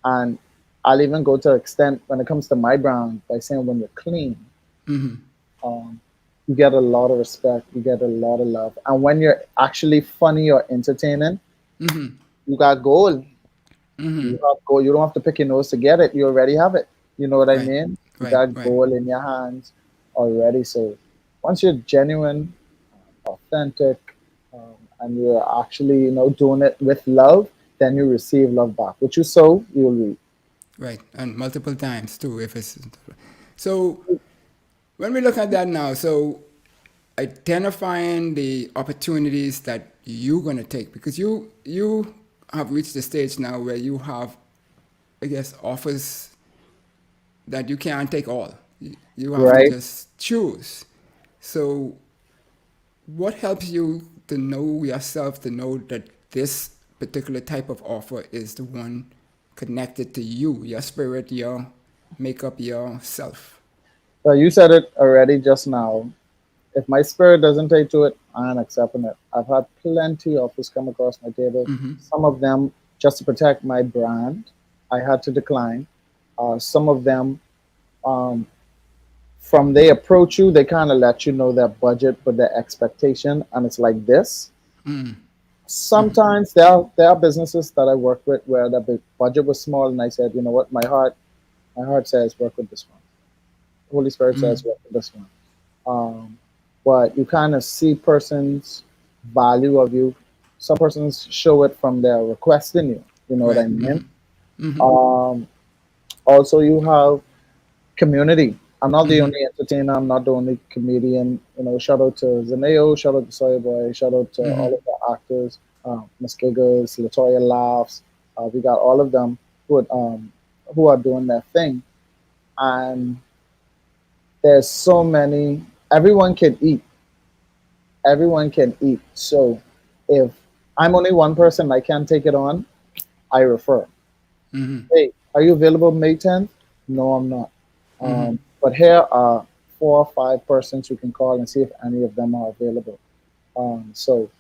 and I'll even go to an extent when it comes to my brand by saying when you're clean, you get a lot of respect, you get a lot of love. And when you're actually funny or entertaining, you got gold. You have gold. You don't have to pick your nose to get it. You already have it. You know what I mean? You got gold in your hands already. So once you're genuine, authentic, and you're actually doing it with love, then you receive love back. What you sow, you will reap. Right, and multiple times too. If it's so, when we look at that now, so identifying the opportunities that you're going to take, because you have reached the stage now where you have, I guess, offers that you can't take all. You have to just choose. So what helps you to know yourself, to know that this particular type of offer is the one connected to you, your spirit, your makeup, yourself? Well, you said it already just now. If my spirit doesn't take to it, I'm accepting it. I've had plenty of offers come across my table. Some of them, just to protect my brand, I had to decline. Some of them, from they approach you, they kind of let you know their budget, but their expectation, and it's like this. Sometimes there are businesses that I work with where the budget was small, and I said, you know what, my heart says work with this one. Holy Spirit says work with this one. But you kind of see persons' value of you. Some persons show it from their requesting you. You know what I mean? Also, you have community. I'm not the only entertainer. I'm not the only comedian. You know, shout out to Zaneo, shout out to Soy Boy, shout out to all of the actors, Miss Giggles, Latoya Laughs. We got all of them who are doing their thing. And there's so many. Everyone can eat. Everyone can eat. So if I'm only one person, I can't take it on, I refer. Hey, are you available May 10th? No, I'm not. But here are 4 or 5 persons you can call and see if any of them are available. So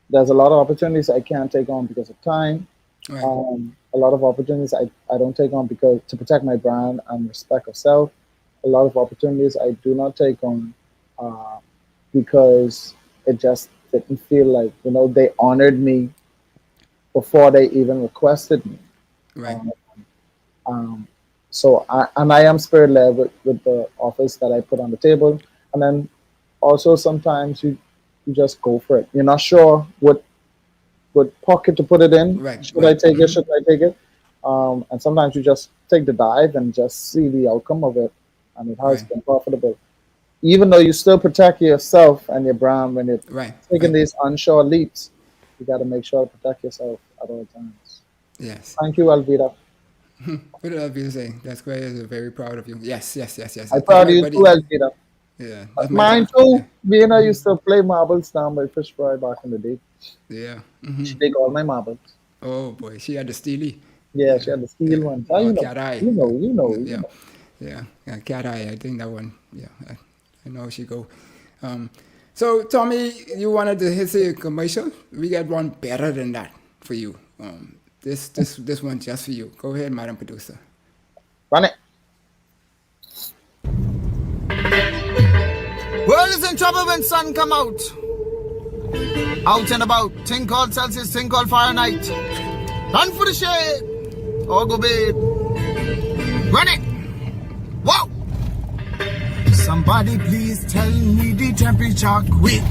there's a lot of opportunities I can't take on because of time. Right. A lot of opportunities I don't take on because to protect my brand and respect of self. A lot of opportunities I do not take on because it just didn't feel like, you know, they honored me before they even requested me. Right. So I am spirit led with the offers that I put on the table, and then also sometimes you just go for it. You're not sure what pocket to put it in. Right. Should I take it? Should I take it? And sometimes you just take the dive and just see the outcome of it, and it has been profitable. Even though you still protect yourself and your brand when you're taking these unsure leaps, you got to make sure to protect yourself at all times. Yes. Thank you, Alvida. What did Alvida say? DasQuay is very proud of you. Yes. I'm proud of you too, Alvida. Yeah. Mine too. Me and I used to play marbles down by Fish Fry back in the day. Yeah. She take all my marbles. Oh boy, she had the steely. Yeah, she had the steel one. Oh, cat eye. You know. Yeah, cat eye. I think that one. Yeah, I know she go. So Tommy, you wanted to hit a commercial? We got one better than that for you. This one just for you. Go ahead, Madam Producer. Run it. World is in trouble when sun come out. Out and about. Tink called Celsius, Tink called Fahrenheit. Run for the shade. Or go bed. Run it. Whoa. Somebody please tell me the temperature quick.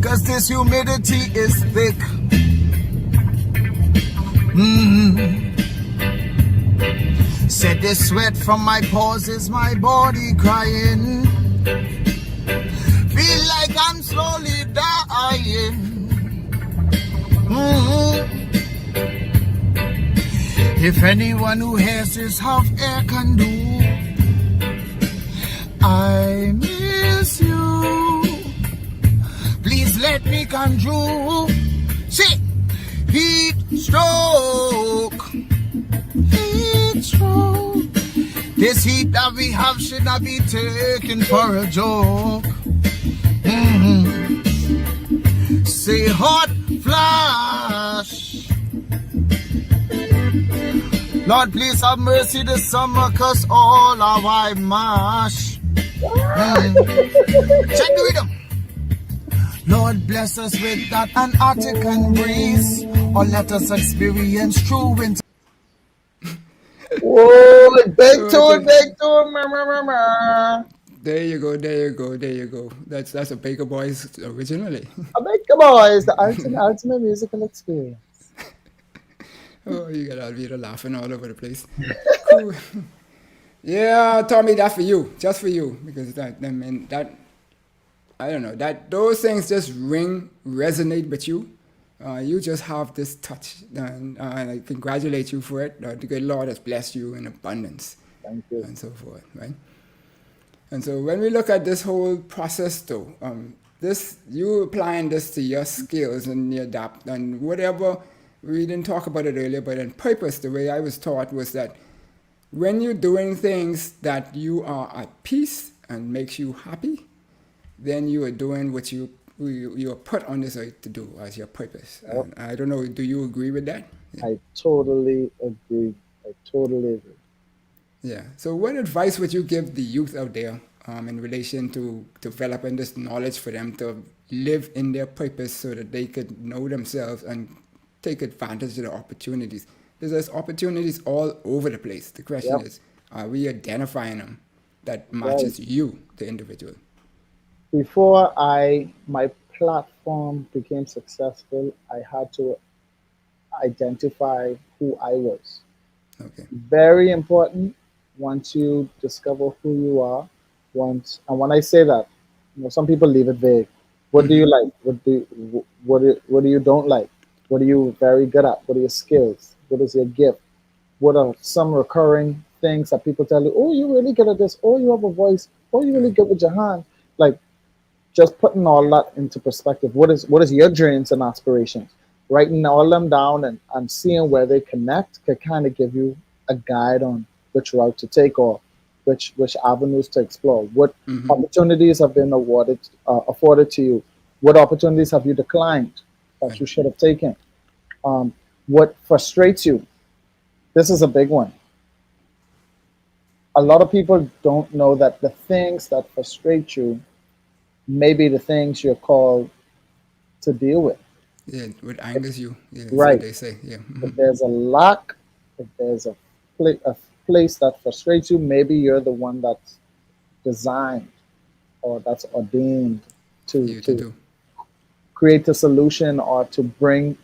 Cause this humidity is thick. Said the sweat from my pores is my body crying. Feel like I'm slowly dying. If anyone who has this half air can do, I miss you. Please let me conjure. See, heat stroke. Heat stroke. This heat that we have should not be taken for a joke. Say hot flash. Lord, please have mercy this summer, cause all our wife mash. Check the rhythm. Lord, bless us with that Antarctic breeze, or let us experience true winter. Whoa, big tune. There you go. That's a Baker Boys originally. A Baker Boys, the ultimate musical experience. Oh, you got Alvida laughing all over the place. Cool. Yeah, Tommy, that's for you, just for you, because I don't know, that those things just resonate with you. You just have this touch, and I congratulate you for it. The good Lord has blessed you in abundance. Thank you. And so forth, right? And so when we look at this whole process, though, you applying this to your skills and your adapt and whatever. We didn't talk about it earlier, but in purpose, the way I was taught was that when you're doing things that you are at peace and makes you happy, then you are doing what you are put on this earth to do as your purpose. And I don't know, do you agree with that? I totally agree. I totally agree. Yeah. So, what advice would you give the youth out there in relation to developing this knowledge for them to live in their purpose so that they could know themselves and take advantage of the opportunities? Because there's opportunities all over the place. The question is, are we identifying them that matches you, the individual? Before my platform became successful, I had to identify who I was. Okay. Very important. Once you discover who you are, and when I say that, some people leave it vague. What do you like? What do you don't like? What are you very good at? What are your skills? What is your gift? What are some recurring things that people tell you? Oh, you're really good at this. Oh, you have a voice. Oh, you're really good with your hand. Like, just putting all that into perspective. What is your dreams and aspirations? Writing all them down and seeing where they connect can kind of give you a guide on which route to take or which avenues to explore. What opportunities have been afforded to you? What opportunities have you declined that you should have taken? What frustrates you? This is a big one. A lot of people don't know that the things that frustrate you may be the things you're called to deal with. Yeah, what angers you. Yeah, that's Right. what they say. Yeah. If there's a lack, if there's a place that frustrates you, maybe you're the one that's designed or that's ordained You to to do. create a solution or to bring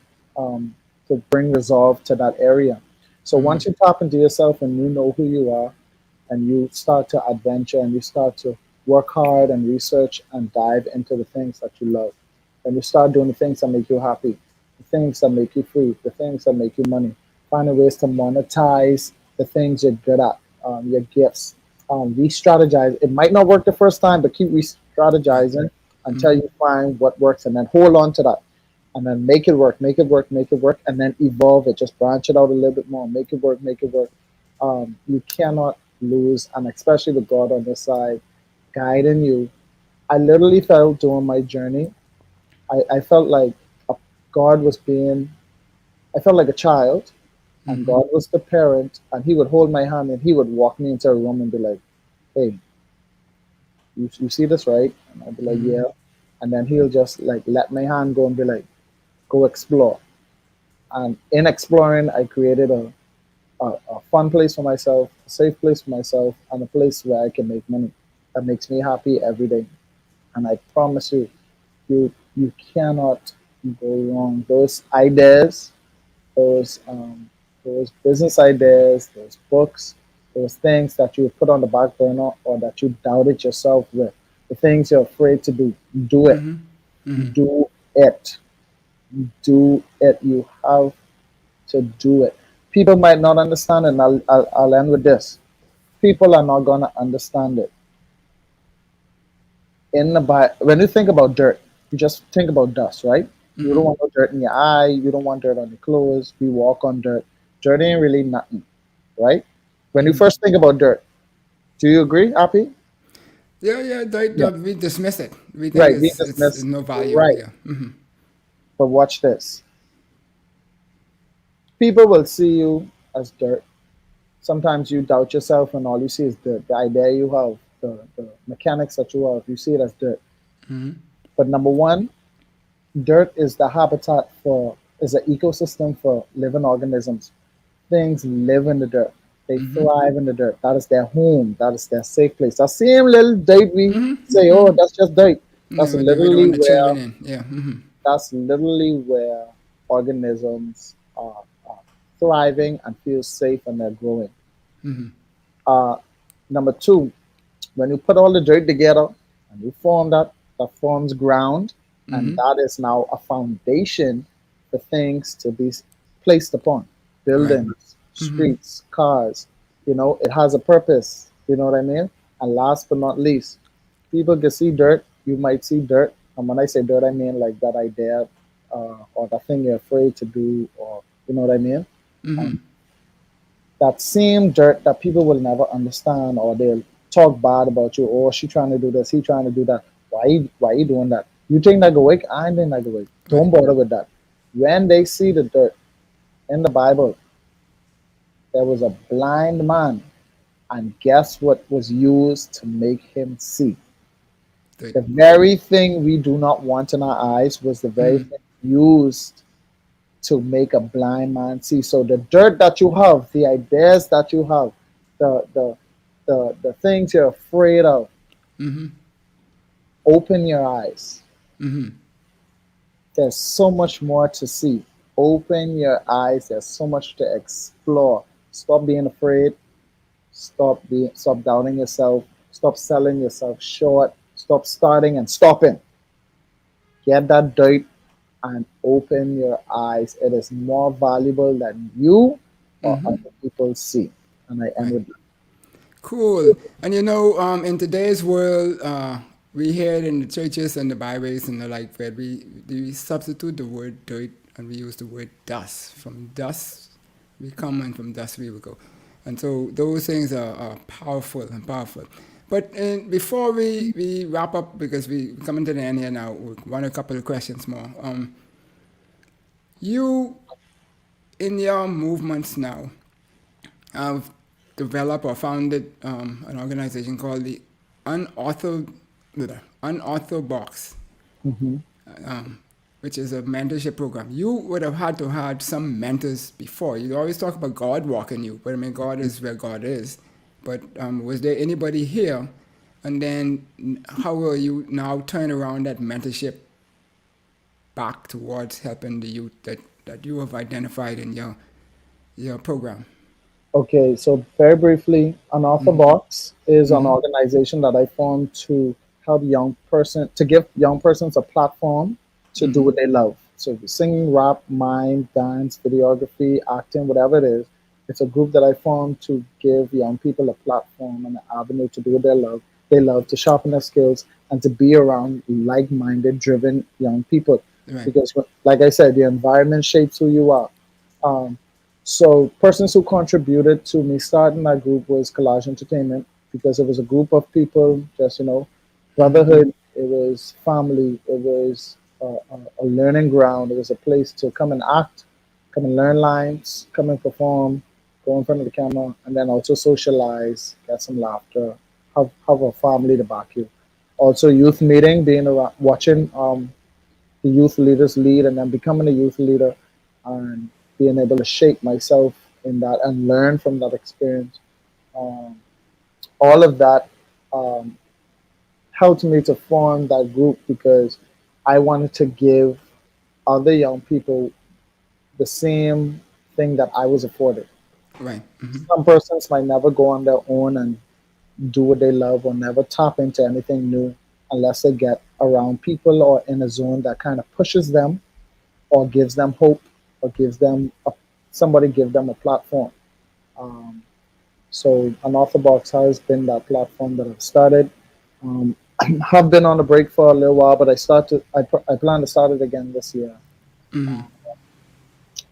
resolve to that area. So once you tap into yourself and you know who you are, and you start to adventure and you start to work hard and research and dive into the things that you love, and you start doing the things that make you happy, the things that make you free, the things that make you money, finding ways to monetize the things you're good at, your gifts. Re-strategize. It might not work the first time, but keep re-strategizing until you find what works, and then hold on to that, and then make it work, make it work, make it work, and then evolve it. Just branch it out a little bit more, make it work, make it work. You cannot lose, and especially with God on your side, guiding you. I literally felt during my journey, I felt like God was I felt like a child, and God was the parent, and He would hold my hand and He would walk me into a room and be like, "Hey, you see this, right?" And I'd be like, "Yeah." And then He'll just like let my hand go and be like, "Go explore." And in exploring, I created a fun place for myself, a safe place for myself, and a place where I can make money that makes me happy every day. And I promise you, you cannot go wrong. Those ideas, those business ideas, those books, those things that you put on the back burner or that you doubted yourself with, the things you're afraid to do it. Do it. Do it. You have to do it. People might not understand, and I'll end with this. People are not gonna understand it. When you think about dirt, you just think about dust, right? You don't want no dirt in your eye. You don't want dirt on your clothes. We walk on dirt. Dirt ain't really nothing, right? When you first think about dirt, do you agree, Appy? Yeah. We dismiss it. We think Right. We it's dismiss. no value. Right. Yeah. But watch this. People will see you as dirt. Sometimes you doubt yourself, and all you see is dirt. The idea you have, the mechanics that you have, you see it as dirt. But number one, dirt is the habitat is an ecosystem for living organisms. Things live in the dirt. They thrive in the dirt. That is their home. That is their safe place. That same little dirt we say, oh, that's just dirt. That's Yeah, we don't literally want the children where in. Yeah. organisms are thriving and feel safe and they're growing. Number two, when you put all the dirt together and you form that forms ground, and that is now a foundation for things to be placed upon. Buildings, streets, cars, it has a purpose, you know what I mean? And last but not least, people can see dirt, you might see dirt, and when I say dirt, I mean like that idea or the thing you're afraid to do, or you know what I mean? that same dirt that people will never understand, or they'll talk bad about you. Oh, she trying to do this, he trying to do that. Why you doing that? You think that go away? I ain't think that go away. Don't bother with that. When they see the dirt in the Bible, there was a blind man, and guess what was used to make him see? The very thing we do not want in our eyes was the very thing used to make a blind man see. So the dirt that you have, the ideas that you have, the things you're afraid of, open your eyes. There's so much more to see. Open your eyes. There's so much to explore. Stop being afraid. Stop doubting yourself. Stop selling yourself short. Stop starting and stopping. Get that dirt and open your eyes. It is more valuable than you or other people see. And I end with that. Cool. And in today's world, we hear it in the churches and the byways and the like, where we substitute the word dirt and we use the word dust. From dust we come, and from dust we will go. And so those things are powerful and powerful. But before we wrap up, because we're coming to the end here now, we want a couple of questions more. You, in your movements now, have developed or founded an organization called the Unorthodox, which is a mentorship program. You would have had to have some mentors before. You always talk about God walking you, but I mean, God is where God is. But was there anybody here? And then how will you now turn around that mentorship back towards helping the youth that you have identified in your program? Okay, so very briefly, Unorthodox is an organization that I formed to help to give young persons a platform to do what they love. So singing, rap, mime, dance, videography, acting, whatever it is, it's a group that I formed to give young people a platform and an avenue to do what they love, to sharpen their skills and to be around like-minded, driven young people. Right. Because, like I said, the environment shapes who you are. So persons who contributed to me starting that group was Collage Entertainment, because it was a group of people, just, brotherhood, it was family, it was a learning ground, it was a place to come and act, come and learn lines, come and perform, go in front of the camera, and then also socialize, get some laughter, have a family to back you. Also youth meeting, being around, watching the youth leaders lead, and then becoming a youth leader and being able to shape myself in that and learn from that experience. All of that helped me to form that group, because I wanted to give other young people the same thing that I was afforded. Right. Some persons might never go on their own and do what they love, or never tap into anything new unless they get around people or in a zone that kind of pushes them or gives them hope, or gives them somebody give them a platform. So Unorthodox has been that platform that I've started. I have been on a break for a little while, but I plan to start it again this year.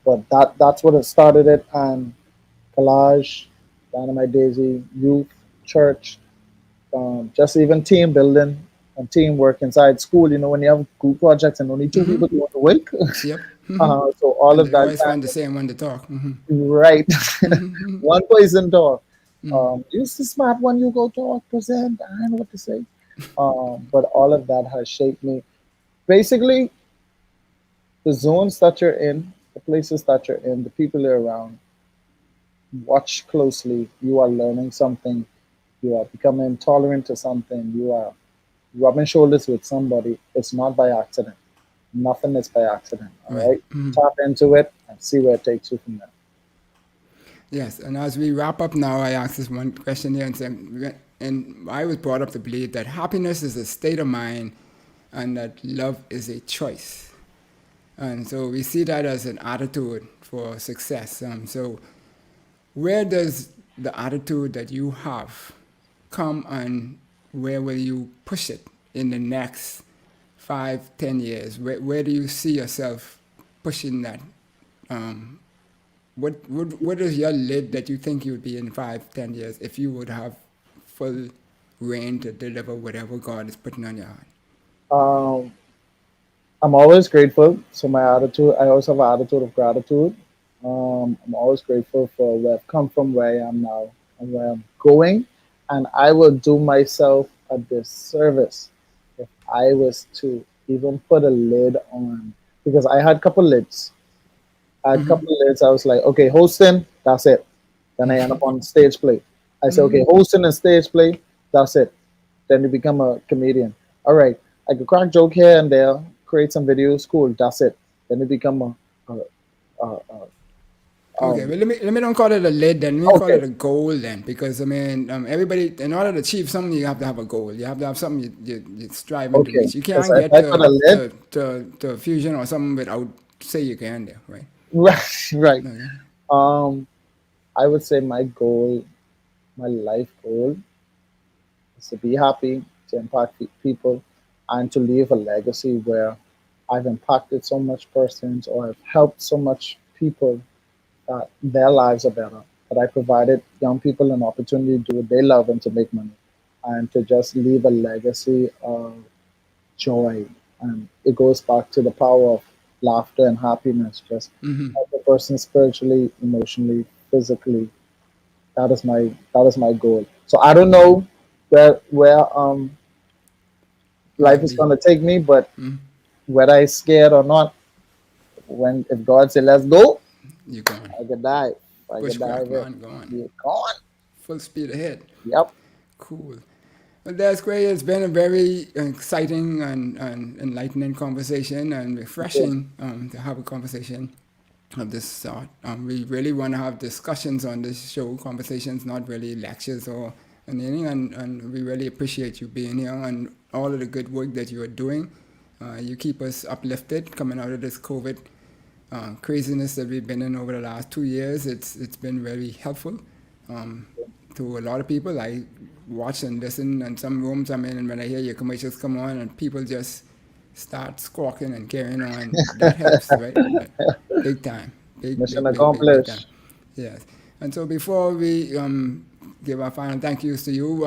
But that's what it started it. And Collage, Dynamite Daisy, youth, church, just even team building and teamwork inside school. When you have group projects and only two people do the work. Yep. So all And of they that. always find the same one to talk. Right. One person talk. You're the smart one, you go talk, present, I don't know what to say. But all of that has shaped me. Basically, the zones that you're in, the places that you're in, the people you're around, watch closely. You are learning something. You are becoming tolerant to something. You are rubbing shoulders with somebody. It's not by accident. Nothing is by accident. All right? Tap into it and see where it takes you from there. Yes, and as we wrap up now, I ask this one question here, and I was brought up to believe that happiness is a state of mind and that love is a choice. And so we see that as an attitude for success. So where does the attitude that you have come, and where will you push it in the next 5-10 years? Where do you see yourself pushing that what is your lid that you think you would be in 5-10 years if you would have full reign to deliver whatever God is putting on your heart? I'm always grateful. So my attitude, I always have an attitude of gratitude. I'm always grateful for where I've come from, where I am now, and where I'm going. And I will do myself a disservice if I was to even put a lid on, because I had a couple lids. I had a couple lids. I was like, okay, hosting, that's it. Then I end up on stage play. I say, okay, hosting and stage play, that's it. Then you become a comedian. All right, I could crack joke here and there, create some videos, cool, that's it. Then you become Okay, well, let me don't call it a lid then. Let me call Okay. it a goal then, because I mean, everybody, in order to achieve something, you have to have a goal. You have to have something you're striving to Okay. reach. You can't So if get I put a lid, to fusion or something without say you can there, right? right, right. Okay. I would say my goal, my life goal, is to be happy, to impact people, and to leave a legacy where I've impacted so much persons or I've helped so much people that their lives are better. That I provided young people an opportunity to do what they love and to make money, and to just leave a legacy of joy. And it goes back to the power of laughter and happiness. Just help a person spiritually, emotionally, physically. That is my goal. So I don't know where life Might is be. gonna take me, but whether I'm scared or not, when if God say let's go, You gone. I could dive. I could Bushcraft, dive in. man, gone. You're gone. Full speed ahead. Yep. Cool. Well, that's great. It's been a very exciting and enlightening conversation and refreshing to have a conversation of this sort. We really want to have discussions on this show, conversations, not really lectures or anything. And we really appreciate you being here and all of the good work that you are doing. You keep us uplifted coming out of this COVID craziness that we've been in over the last 2 years. It's been very helpful to a lot of people. I watch and listen in some rooms I'm in, and when I hear your commercials come on and people just start squawking and carrying on, that helps, right? Big time. Big Mission time. accomplished. Yes. And so before we give our final thank yous to you,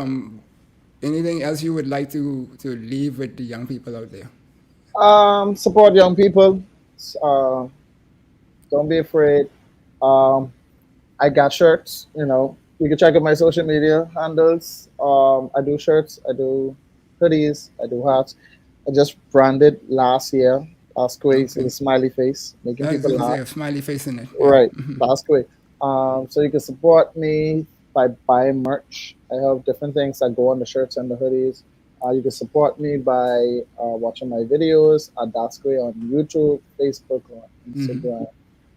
anything else you would like to leave with the young people out there? Support young people. Uh, don't be afraid. I got shirts. You can check out my social media handles. I do shirts. I do hoodies. I do hats. I just branded last year. DasQuay, so Okay. the smiley face, making I was people going to say laugh. a smiley face in it. Yeah. Right, DasQuay. So you can support me by buying merch. I have different things that go on the shirts and the hoodies. You can support me by watching my videos at DasQuay on YouTube, Facebook, or Instagram,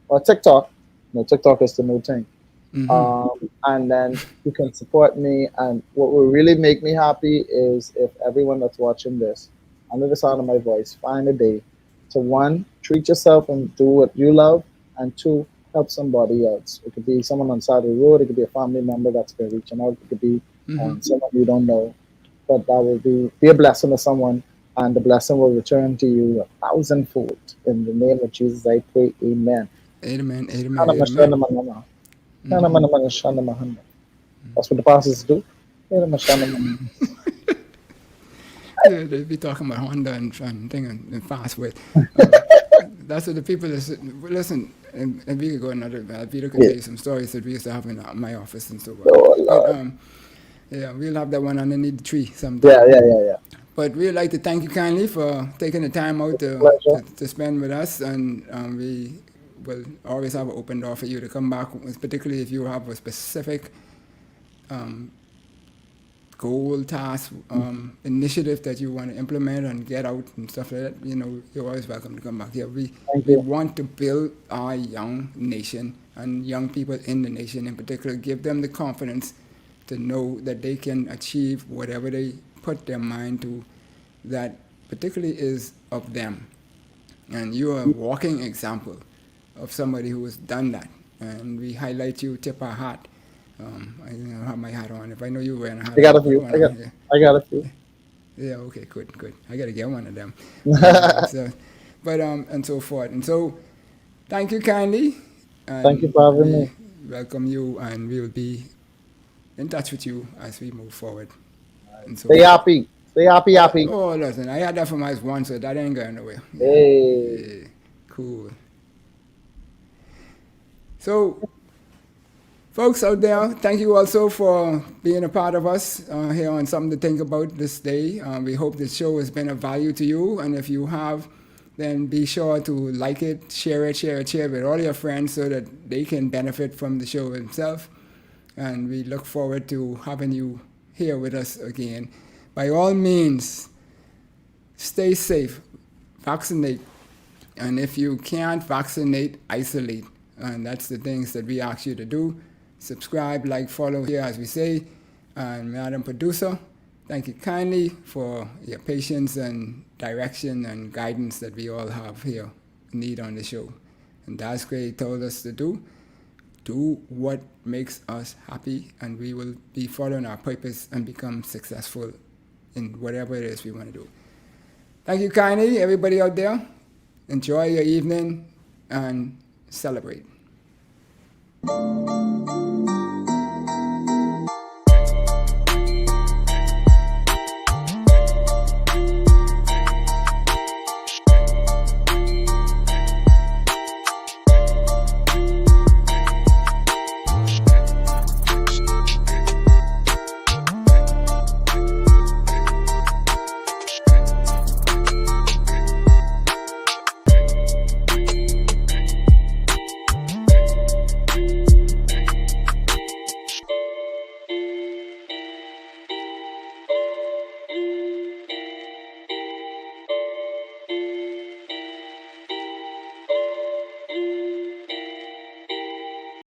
or TikTok. No, TikTok is the new thing. And then you can support me. And what will really make me happy is if everyone that's watching this, under the sound of my voice, find a day to, one, treat yourself and do what you love, and two, help somebody else. It could be someone on the side of the road. It could be a family member that's been reaching out. It could be someone you don't know. But that will be a blessing to someone, and the blessing will return to you 1,000-fold. In the name of Jesus, I pray, amen. Amen. Amen. Amen. That's what the pastors do. Yeah, they be talking about Honda and thing and fast with. That's what the people listen. And we could go another. Peter could tell you some stories that we used to have in my office and so on. But, yeah, we'll have that one underneath the tree sometime. Yeah. But we'd like to thank you kindly for taking the time out to spend with us, and we will always have an open door for you to come back, particularly if you have a specific goal, task, initiative that you want to implement and get out and stuff like that. You're always welcome to come back here. We want to build our young nation and young people in the nation in particular, give them the confidence to know that they can achieve whatever they put their mind to, that particularly is of them. And you are a walking example of somebody who has done that. And we highlight you, tip our hat. I have my hat on. If I know you wearing a hat, I got a few. I got a few. Yeah, okay, good. I got to get one of them. And so forth. And so, thank you kindly. And Thank you for having me. welcome you, and we will be in touch with you as we move forward. And so, Stay happy. Stay happy. oh, listen, I had that for my one, so that ain't going nowhere. Hey. Yeah, cool. So, folks out there, thank you also for being a part of us here on Something to Think About this day. We hope this show has been of value to you, and if you have, then be sure to like it, share it with all your friends so that they can benefit from the show themselves. And we look forward to having you here with us again. By all means, stay safe, vaccinate, and if you can't vaccinate, isolate. And that's the things that we ask you to do. Subscribe, like, follow here, as we say. And Madam Producer, thank you kindly for your patience and direction and guidance that we all have here, need on the show. And DasQuay told us to do what makes us happy, and we will be following our purpose and become successful in whatever it is we want to do. Thank you kindly, everybody out there. Enjoy your evening and celebrate.